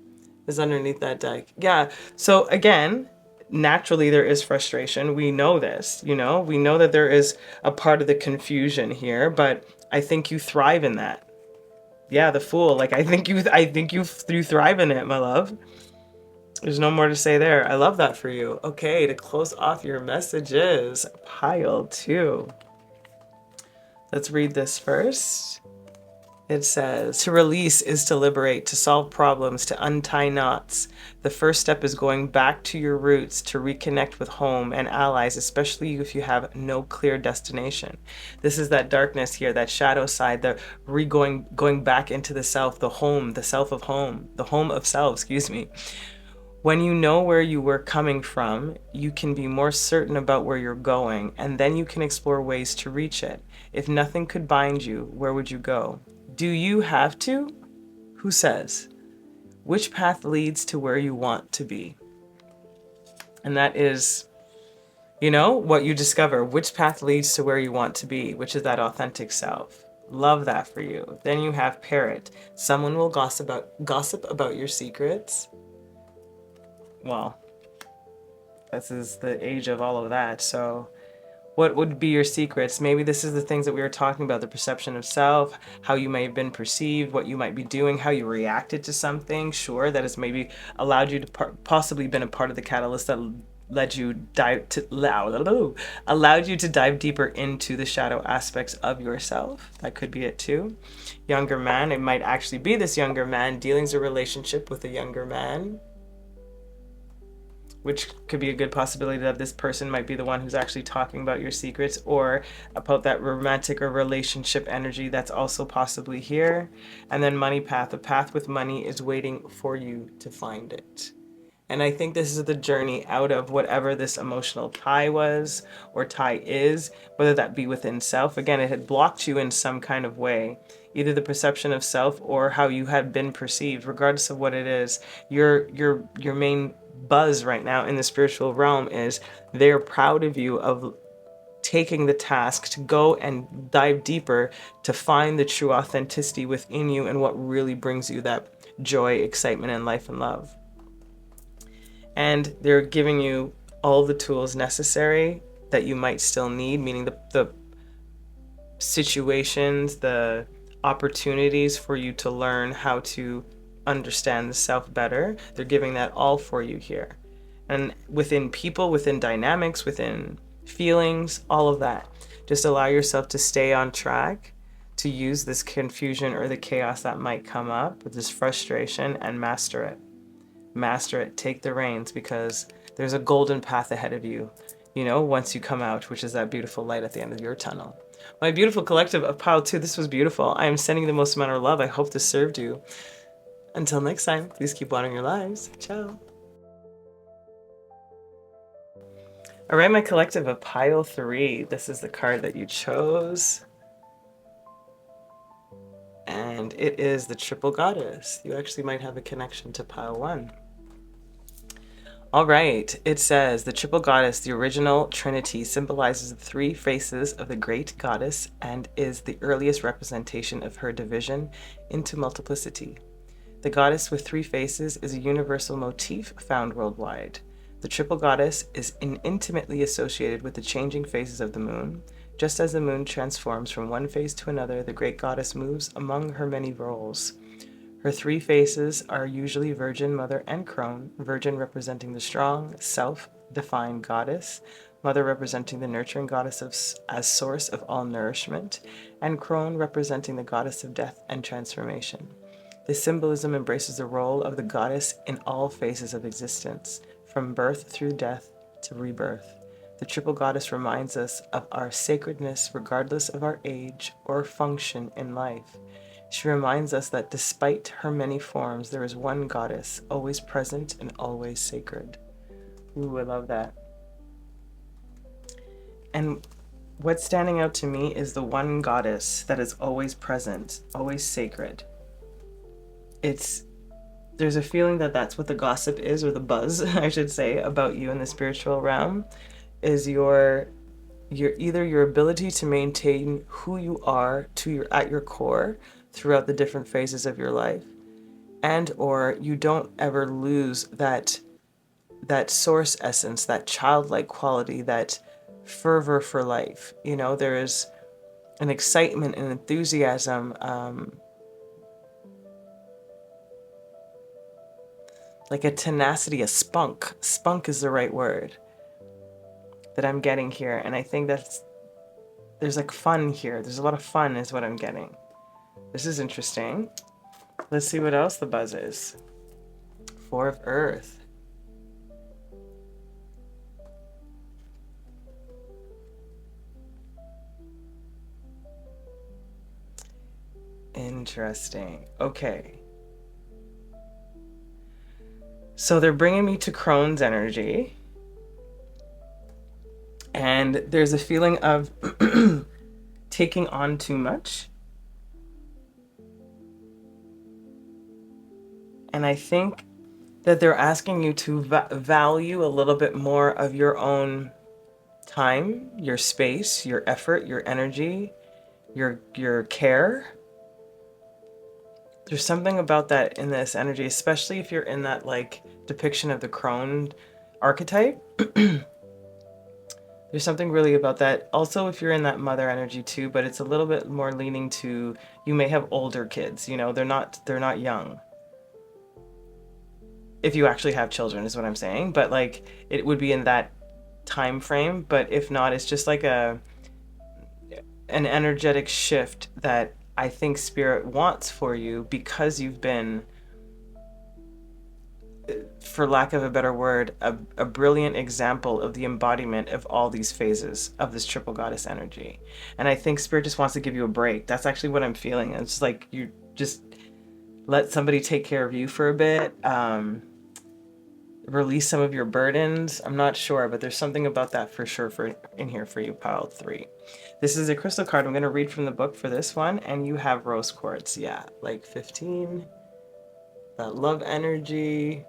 Speaker 1: is underneath that deck. Yeah, so again, naturally there is frustration. We know this, you know? We know that there is a part of the confusion here, but I think you thrive in that. Yeah, the Fool. Like, I think you thrive in it, my love. There's no more to say there. I love that for you. Okay, to close off your messages, pile 2. Let's read this first. It says, to release is to liberate, to solve problems, to untie knots. The first step is going back to your roots, to reconnect with home and allies, especially if you have no clear destination. This is that darkness here, that shadow side, the going back into the self, the home, the self of home, the home of self, excuse me. When you know where you were coming from, you can be more certain about where you're going, and then you can explore ways to reach it. If nothing could bind you, where would you go? Do you have to? Who says? Which path leads to where you want to be? And that is, you know, what you discover. Which path leads to where you want to be, which is that authentic self. Love that for you. Then you have Parrot. Someone will gossip about your secrets. Well, this is the age of all of that. So what would be your secrets? Maybe this is the things that we were talking about, the perception of self, how you may have been perceived, what you might be doing, how you reacted to something. Sure, that has maybe allowed you to possibly been a part of the catalyst that allowed you to dive deeper into the shadow aspects of yourself. That could be it too. Younger man, it might actually be this younger man dealing a relationship with a younger man, which could be a good possibility that this person might be the one who's actually talking about your secrets or about that romantic or relationship energy that's also possibly here. And then money path. A path with money is waiting for you to find it. And I think this is the journey out of whatever this emotional tie was or tie is, whether that be within self. Again, it had blocked you in some kind of way, either the perception of self or how you had been perceived. Regardless of what it is, your main buzz right now in the spiritual realm is they're proud of you of taking the task to go and dive deeper to find the true authenticity within you and what really brings you that joy, excitement, and life and love. And they're giving you all the tools necessary that you might still need, meaning the situations, the opportunities for you to learn how to understand the self better. They're giving that all for you here. And within people, within dynamics, within feelings, all of that. Just allow yourself to stay on track, to use this confusion or the chaos that might come up with this frustration and master it. Master it, take the reins, because there's a golden path ahead of you, you know, once you come out, which is that beautiful light at the end of your tunnel. My beautiful collective of Pile 2, this was beautiful. I am sending the most amount of love. I hope this served you. Until next time, please keep watering your lives. Ciao. All right, my collective of Pile 3, this is the card that you chose. And it is the Triple Goddess. You actually might have a connection to Pile 1. All right, it says, the Triple Goddess, the original Trinity, symbolizes the three faces of the great goddess and is the earliest representation of her division into multiplicity. The goddess with three faces is a universal motif found worldwide. The Triple Goddess is intimately associated with the changing phases of the moon. Just as the moon transforms from one phase to another, the great goddess moves among her many roles. Her three faces are usually Virgin, Mother, and Crone. Virgin representing the strong, self-defined goddess, Mother representing the nurturing goddess as source of all nourishment, and Crone representing the goddess of death and transformation. This symbolism embraces the role of the goddess in all phases of existence, from birth through death to rebirth. The Triple Goddess reminds us of our sacredness regardless of our age or function in life. She reminds us that despite her many forms, there is one goddess, always present and always sacred. Ooh, I love that. And what's standing out to me is the one goddess that is always present, always sacred. There's a feeling that that's what the gossip is, or the buzz, I should say, about you in the spiritual realm, is either your ability to maintain who you are at your core throughout the different phases of your life, and or you don't ever lose that source essence, that childlike quality, that fervor for life. You know, there is an excitement and enthusiasm, like a tenacity, a spunk. Spunk is the right word that I'm getting here. And I think there's like fun here. There's a lot of fun is what I'm getting. This is interesting. Let's see what else the buzz is. Four of Earth. Interesting. Okay. So they're bringing me to Crone's energy. And there's a feeling of taking on too much. And I think that they're asking you to value a little bit more of your own time, your space, your effort, your energy, your care. There's something about that in this energy, especially if you're in that like depiction of the crone archetype. There's something really about that. Also, if you're in that mother energy too, but it's a little bit more leaning to, you may have older kids, you know, they're not young. if you actually have children is what I'm saying, but like it would be in that time frame. But if not, it's just like an energetic shift that I think spirit wants for you, because you've been, for lack of a better word, a brilliant example of the embodiment of all these phases of this triple goddess energy. And I think spirit just wants to give you a break. That's actually what I'm feeling. It's like you just let somebody take care of you for a bit, release some of your burdens. I'm not sure, but there's something about that for sure for in here for you, pile 3. This is a crystal card. I'm going to read from the book for this one, and you have rose quartz. Yeah, like 15. That love energy.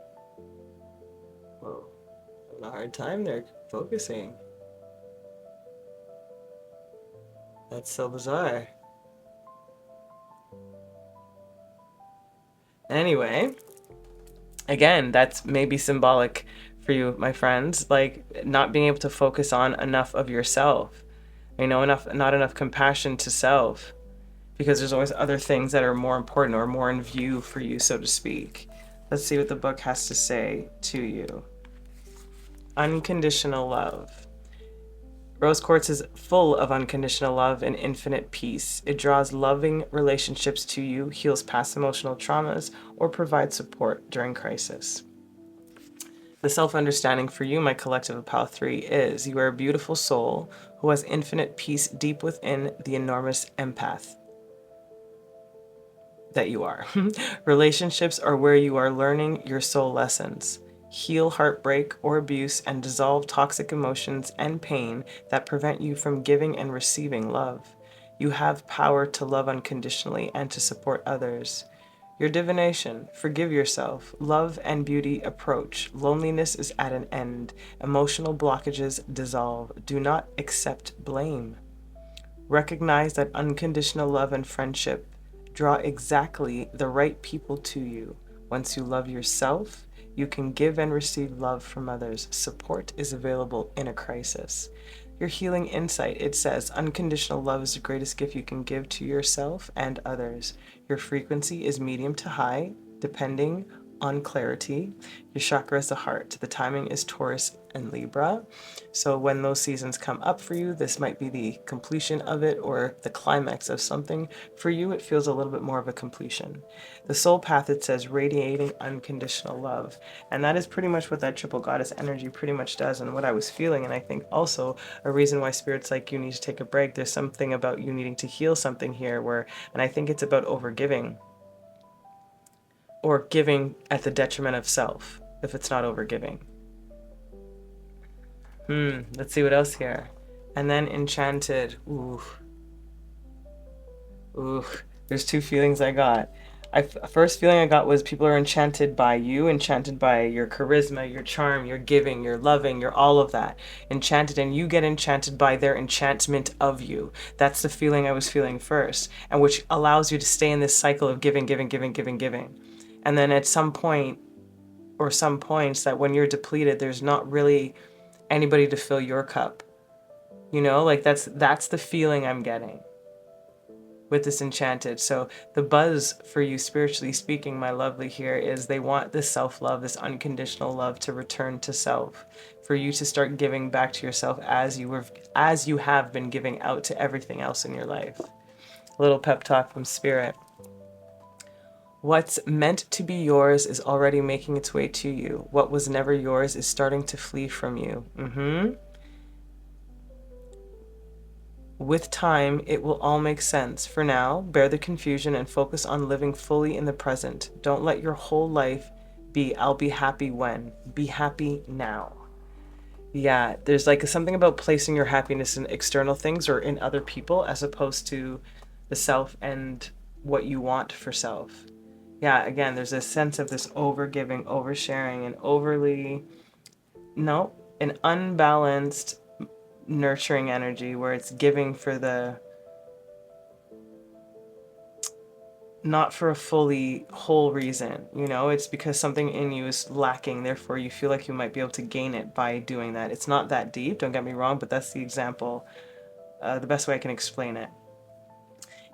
Speaker 1: Whoa, having a hard time there focusing. That's so bizarre. Anyway, again, that's maybe symbolic for you, my friends, like not being able to focus on enough of yourself. You know, not enough compassion to self, because there's always other things that are more important or more in view for you, so to speak. Let's see what the book has to say to you. Unconditional love. Rose quartz is full of unconditional love and infinite peace. It draws loving relationships to you, heals past emotional traumas, or provides support during crisis. The self-understanding for you, my collective of pile 3, is you are a beautiful soul who has infinite peace deep within the enormous empath that you are. Relationships are where you are learning your soul lessons. Heal heartbreak or abuse and dissolve toxic emotions and pain that prevent you from giving and receiving love. You have power to love unconditionally and to support others. Your divination, forgive yourself, love and beauty approach. Loneliness is at an end. Emotional blockages dissolve. Do not accept blame. Recognize that unconditional love and friendship draw exactly the right people to you. Once you love yourself, you can give and receive love from others. Support is available in a crisis. Your healing insight, it says, unconditional love is the greatest gift you can give to yourself and others. Your frequency is medium to high, depending on clarity. Your chakra is the heart. The timing is Taurus and Libra. So when those seasons come up for you, this might be the completion of it or the climax of something. For you, it feels a little bit more of a completion. The soul path, it says, radiating unconditional love. And that is pretty much what that triple goddess energy pretty much does, and what I was feeling. And I think also a reason why spirit's like, you need to take a break. There's something about you needing to heal something here where, and I think it's about overgiving, or giving at the detriment of self, if it's not overgiving. Let's see what else here. And then enchanted. Ooh. There's 2 feelings I got. First feeling I got was people are enchanted by you, enchanted by your charisma, your charm, your giving, your loving, your all of that. Enchanted, and you get enchanted by their enchantment of you. That's the feeling I was feeling first, and which allows you to stay in this cycle of giving, giving, giving, giving, giving. And then at some point, or some points, that when you're depleted, there's not really anybody to fill your cup. You know, like that's the feeling I'm getting with this enchanted. So the buzz for you, spiritually speaking, my lovely, here is they want this self-love, this unconditional love to return to self, for you to start giving back to yourself as you have been giving out to everything else in your life. A little pep talk from spirit. What's meant to be yours is already making its way to you. What was never yours is starting to flee from you. With time, it will all make sense. For now, bear the confusion and focus on living fully in the present. Don't let your whole life be, I'll be happy when. Be happy now. Yeah, there's like something about placing your happiness in external things or in other people as opposed to the self and what you want for self. Yeah, again, there's a sense of this over-giving, oversharing, and an unbalanced nurturing energy where it's giving for the, not for a fully whole reason, you know, it's because something in you is lacking, therefore you feel like you might be able to gain it by doing that. It's not that deep, don't get me wrong, but that's the example, the best way I can explain it.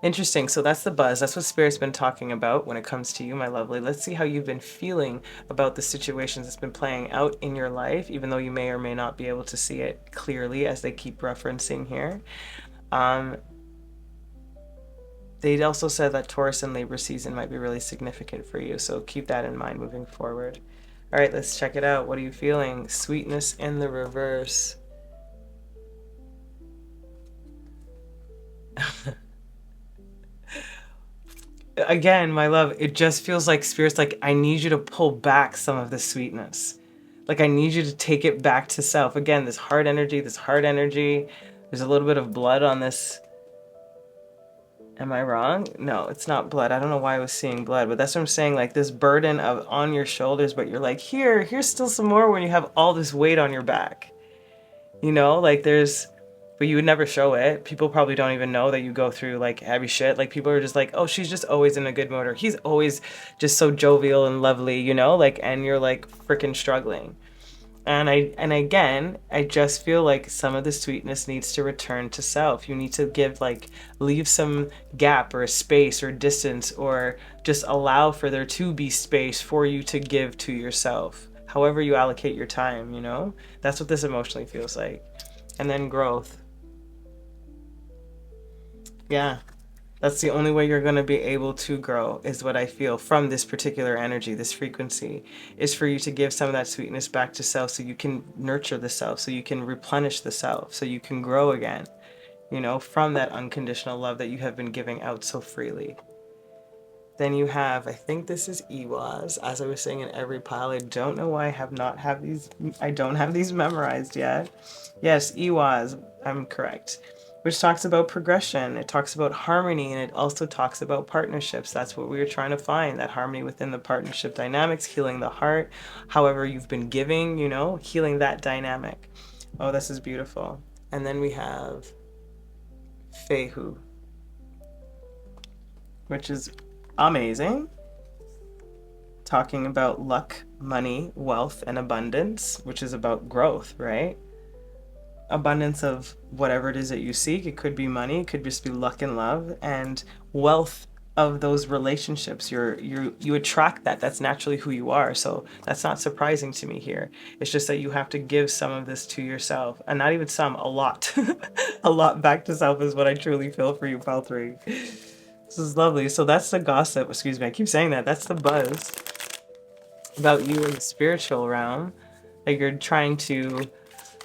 Speaker 1: Interesting. So that's the buzz. That's what Spirit's been talking about when it comes to you, my lovely. Let's see how you've been feeling about the situations that's been playing out in your life, even though you may or may not be able to see it clearly as they keep referencing here. They also said that Taurus and Libra season might be really significant for you. So keep that in mind moving forward. All right, let's check it out. What are you feeling? Sweetness in the reverse. Again, my love, it just feels like Spirit's like, I need you to pull back some of the sweetness. Like, I need you to take it back to self. Again, this heart energy, this heart energy. There's a little bit of blood on this. Am I wrong? No, it's not blood. I don't know why I was seeing blood, but that's what I'm saying. Like, this burden of on your shoulders, but you're like, here's still some more when you have all this weight on your back. You know, like there's... But you would never show it. People probably don't even know that you go through like heavy shit. Like people are just like, oh, she's just always in a good mood, or he's always just so jovial and lovely, you know, like, and you're like freaking struggling. And again, I just feel like some of the sweetness needs to return to self. You need to leave some gap or a space or distance, or just allow for there to be space for you to give to yourself. However you allocate your time, you know, that's what this emotionally feels like. And then growth. Yeah, that's the only way you're going to be able to grow, is what I feel from this particular energy, this frequency, is for you to give some of that sweetness back to self, so you can nurture the self, so you can replenish the self, so you can grow again, you know, from that unconditional love that you have been giving out so freely. Then you have, I think this is 𝐸𝗏𝗏s, as I was saying in every pile. I don't know why I don't have these memorized yet. Yes, 𝐸𝗏𝗏s, I'm correct. Which talks about progression, it talks about harmony, and it also talks about partnerships. That's what we were trying to find, that harmony within the partnership dynamics, healing the heart, however you've been giving, you know, healing that dynamic. Oh, this is beautiful. And then we have 𝐻𝗡𝗼, which is amazing. Talking about luck, money, wealth, and abundance, which is about growth, right? Abundance of whatever it is that you seek. It could be money, it could just be luck and love, and wealth of those relationships. You attract that. That's naturally who you are. So that's not surprising to me here. It's just that you have to give some of this to yourself, and not even some, a lot. A lot back to self is what I truly feel for you, pile 3. This is lovely. So that's the gossip. Excuse me, I keep saying that. That's the buzz about you in the spiritual realm. Like you're trying to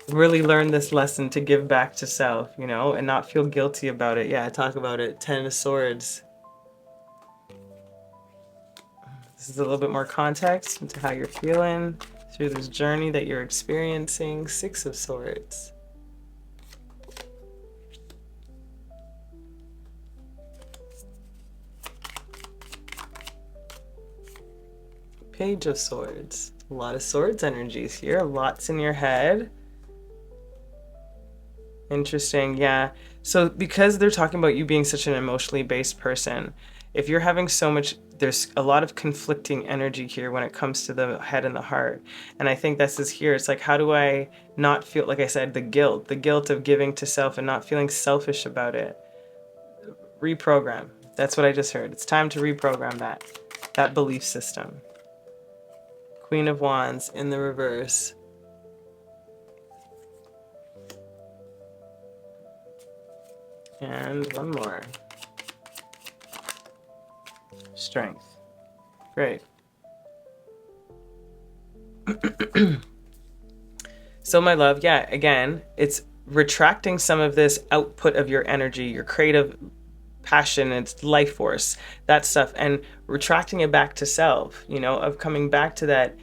Speaker 1: really learn this lesson to give back to self, you know, and not feel guilty about it. Yeah, I talk about it. 10 of Swords. This is a little bit more context into how you're feeling through this journey that you're experiencing. 6 of Swords. Page of Swords. A lot of swords energies here. Lots in your head. Interesting, yeah. So because they're talking about you being such an emotionally based person, if you're having so much, there's a lot of conflicting energy here when it comes to the head and the heart. And I think this is here. It's like, how do I not feel, like I said, the guilt of giving to self and not feeling selfish about it. Reprogram. That's what I just heard. It's time to reprogram that belief system. Queen of Wands in the reverse. And one more. Strength. Great. So my love, yeah, again, it's retracting some of this output of your energy, your creative passion, it's life force, that stuff, and retracting it back to self, you know, of coming back to that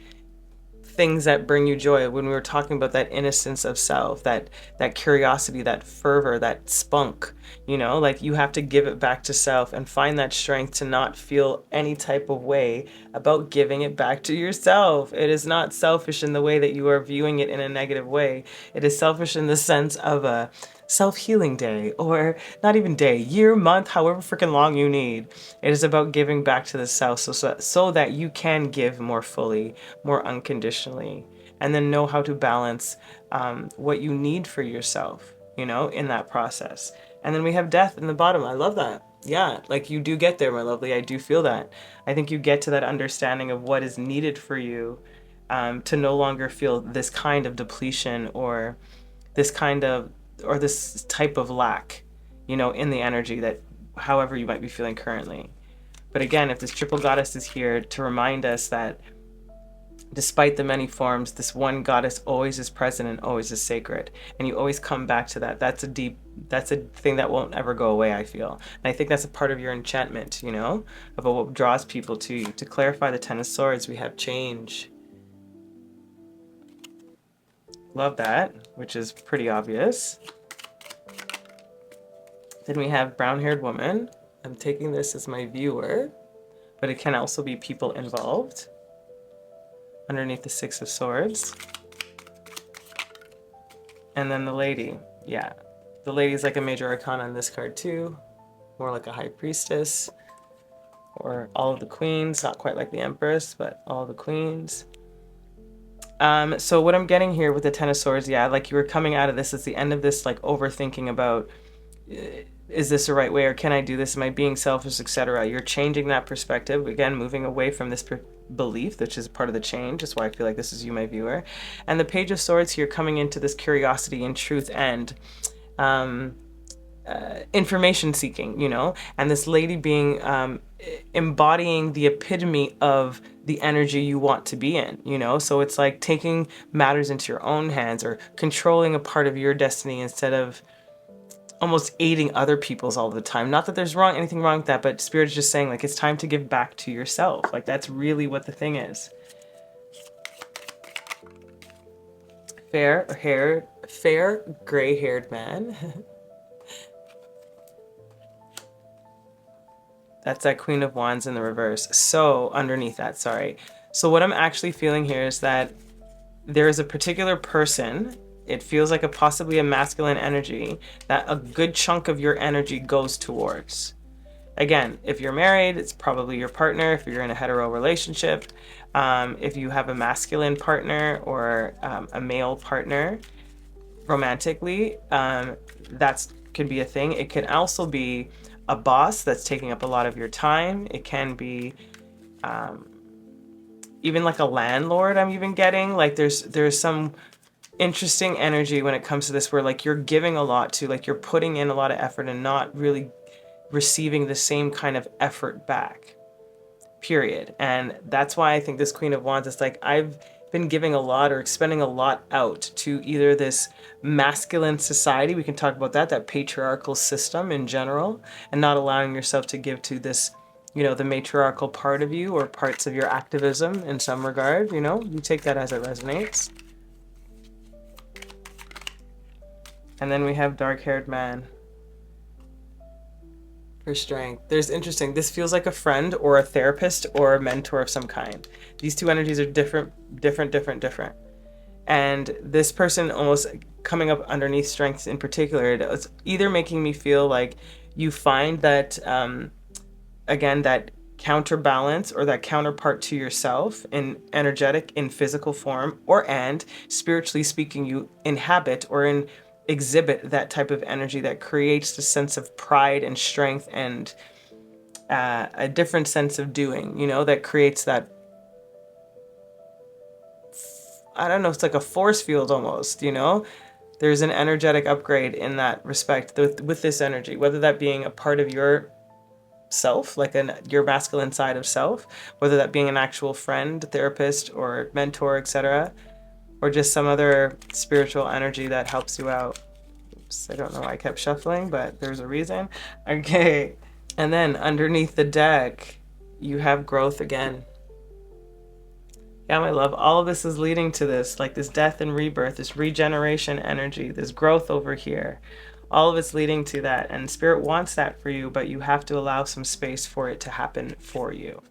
Speaker 1: things that bring you joy. When we were talking about that innocence of self, that curiosity, that fervor, that spunk, you know, like you have to give it back to self and find that strength to not feel any type of way about giving it back to yourself. It is not selfish in the way that you are viewing it in a negative way. It is selfish in the sense of a self-healing day, or not even day, year, month, however freaking long you need. It is about giving back to the self so that you can give more fully, more unconditionally, and then know how to balance what you need for yourself, you know, in that process. And then we have death in the bottom. I love that. Yeah, like you do get there, my lovely. I do feel that. I think you get to that understanding of what is needed for you, to no longer feel this kind of depletion or this kind of, or this type of lack, you know, in the energy that however you might be feeling currently. But again, if this triple goddess is here to remind us that despite the many forms, this one goddess always is present and always is sacred. And you always come back to that. That's a thing that won't ever go away, I feel. And I think that's a part of your enchantment, you know, about what draws people to you. To clarify the Ten of Swords, we have change. Love that, which is pretty obvious. Then we have brown-haired woman. I'm taking this as my viewer, but it can also be people involved. Underneath the Six of Swords. And then the lady. Yeah, the lady's like a major arcana on this card too. More like a high priestess. Or all of the queens. Not quite like the empress, but all the queens. So what I'm getting here with the Ten of Swords, yeah, like you were coming out of this, it's the end of this like overthinking about, is this the right way, or can I do this? Am I being selfish, etc.? You're changing that perspective. Again, moving away from this belief, which is part of the change. That's why I feel like this is you, my viewer. And the Page of Swords here coming into this curiosity and truth and information seeking, you know, and this lady being embodying the epitome of the energy you want to be in, you know. So it's like taking matters into your own hands or controlling a part of your destiny instead of almost aiding other people's all the time. Not that there's anything wrong with that, but Spirit is just saying like it's time to give back to yourself. Like that's really what the thing is. Fair gray-haired man. That's that Queen of Wands in the reverse. So underneath that, sorry. So what I'm actually feeling here is that there is a particular person, it feels like possibly a masculine energy, that a good chunk of your energy goes towards. Again, if you're married, it's probably your partner. If you're in a hetero relationship, if you have a masculine partner or a male partner romantically, that can be a thing. It can also be a boss that's taking up a lot of your time. It can be even like a landlord. I'm even getting like there's some interesting energy when it comes to this where like you're giving a lot to, like you're putting in a lot of effort and not really receiving the same kind of effort back, period. And that's why I think this Queen of Wands is like, I've been giving a lot or expending a lot out to either this masculine society, we can talk about that patriarchal system in general, and not allowing yourself to give to this, you know, the matriarchal part of you or parts of your activism in some regard, you know, you take that as it resonates. And then we have dark-haired man. For strength. There's interesting. This feels like a friend or a therapist or a mentor of some kind. These two energies are different. And this person almost coming up underneath strengths in particular, it's either making me feel like you find that, again, that counterbalance or that counterpart to yourself in energetic, in physical form, and spiritually speaking, you inhabit or exhibit that type of energy that creates the sense of pride and strength and a different sense of doing, you know, that creates that, I don't know, it's like a force field almost, you know. There's an energetic upgrade in that respect with this energy, whether that being a part of your self, like your masculine side of self, whether that being an actual friend, therapist, or mentor, etc., or just some other spiritual energy that helps you out. Oops, I don't know why I kept shuffling, but there's a reason. Okay, and then underneath the deck, you have growth again. Yeah, my love, all of this is leading to this, like this death and rebirth, this regeneration energy, this growth over here. All of it's leading to that, and Spirit wants that for you, but you have to allow some space for it to happen for you.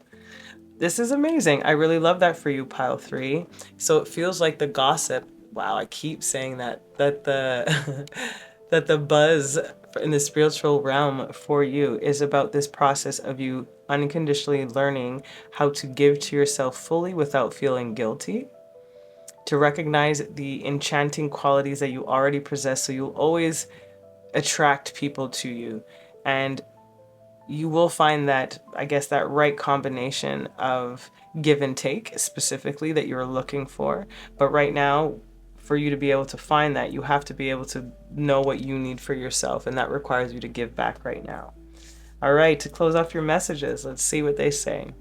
Speaker 1: This is amazing. I really love that for you, pile 3. So it feels like the gossip. Wow, I keep saying that the that the buzz in the spiritual realm for you is about this process of you unconditionally learning how to give to yourself fully without feeling guilty, to recognize the enchanting qualities that you already possess, so you'll always attract people to you. And you will find that, I guess, that right combination of give and take specifically that you're looking for. But right now, for you to be able to find that, you have to be able to know what you need for yourself, and that requires you to give back right now. All right, to close off your messages, let's see what they say.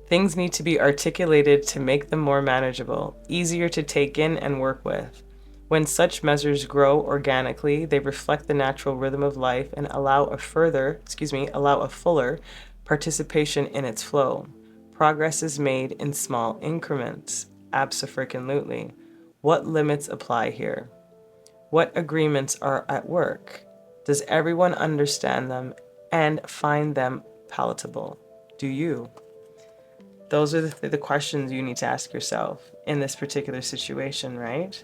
Speaker 1: Things need to be articulated to make them more manageable, easier to take in and work with. When such measures grow organically, they reflect the natural rhythm of life and allow a fuller participation in its flow. Progress is made in small increments. Abso-freaking-lutely. What limits apply here? What agreements are at work? Does everyone understand them and find them palatable? Do you? Those are the questions you need to ask yourself in this particular situation, right?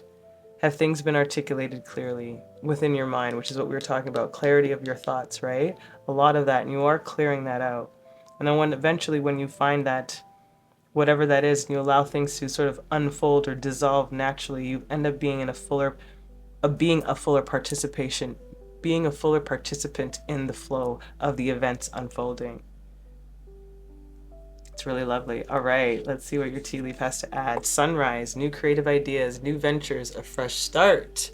Speaker 1: Have things been articulated clearly within your mind, which is what we were talking about, clarity of your thoughts, right? A lot of that, and you are clearing that out. And then eventually when you find that, whatever that is, and you allow things to sort of unfold or dissolve naturally, you end up being a fuller participant in the flow of the events unfolding. It's really lovely. All right, let's see what your tea leaf has to add. Sunrise, new creative ideas, new ventures, a fresh start.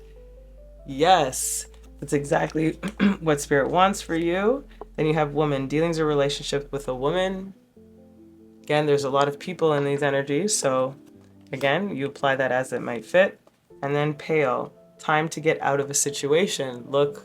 Speaker 1: Yes, that's exactly what Spirit wants for you. Then you have woman, dealings or relationship with a woman. Again, there's a lot of people in these energies, so again, you apply that as it might fit. And then pale, time to get out of a situation. Look,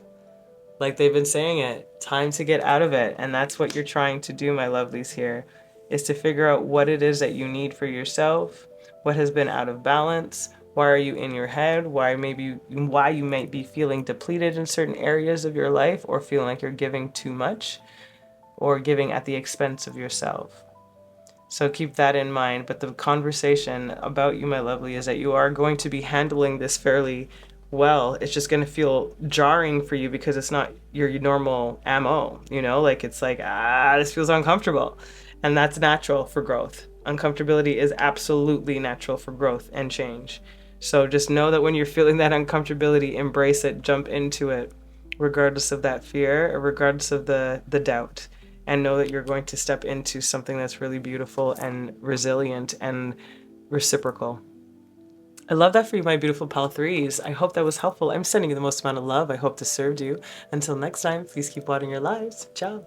Speaker 1: like they've been saying it, time to get out of it. And that's what you're trying to do, my lovelies here, is to figure out what it is that you need for yourself, what has been out of balance, why are you in your head, why you might be feeling depleted in certain areas of your life, or feeling like you're giving too much, or giving at the expense of yourself. So keep that in mind. But the conversation about you, my lovely, is that you are going to be handling this fairly well. It's just going to feel jarring for you because it's not your normal MO, you know, like it's like, this feels uncomfortable. And that's natural for growth. Uncomfortability is absolutely natural for growth and change. So just know that when you're feeling that uncomfortability, embrace it, jump into it, regardless of that fear or regardless of the doubt. And know that you're going to step into something that's really beautiful and resilient and reciprocal. I love that for you, my beautiful pal threes. I hope that was helpful. I'm sending you the most amount of love. I hope this served you. Until next time, please keep watering your lives. Ciao.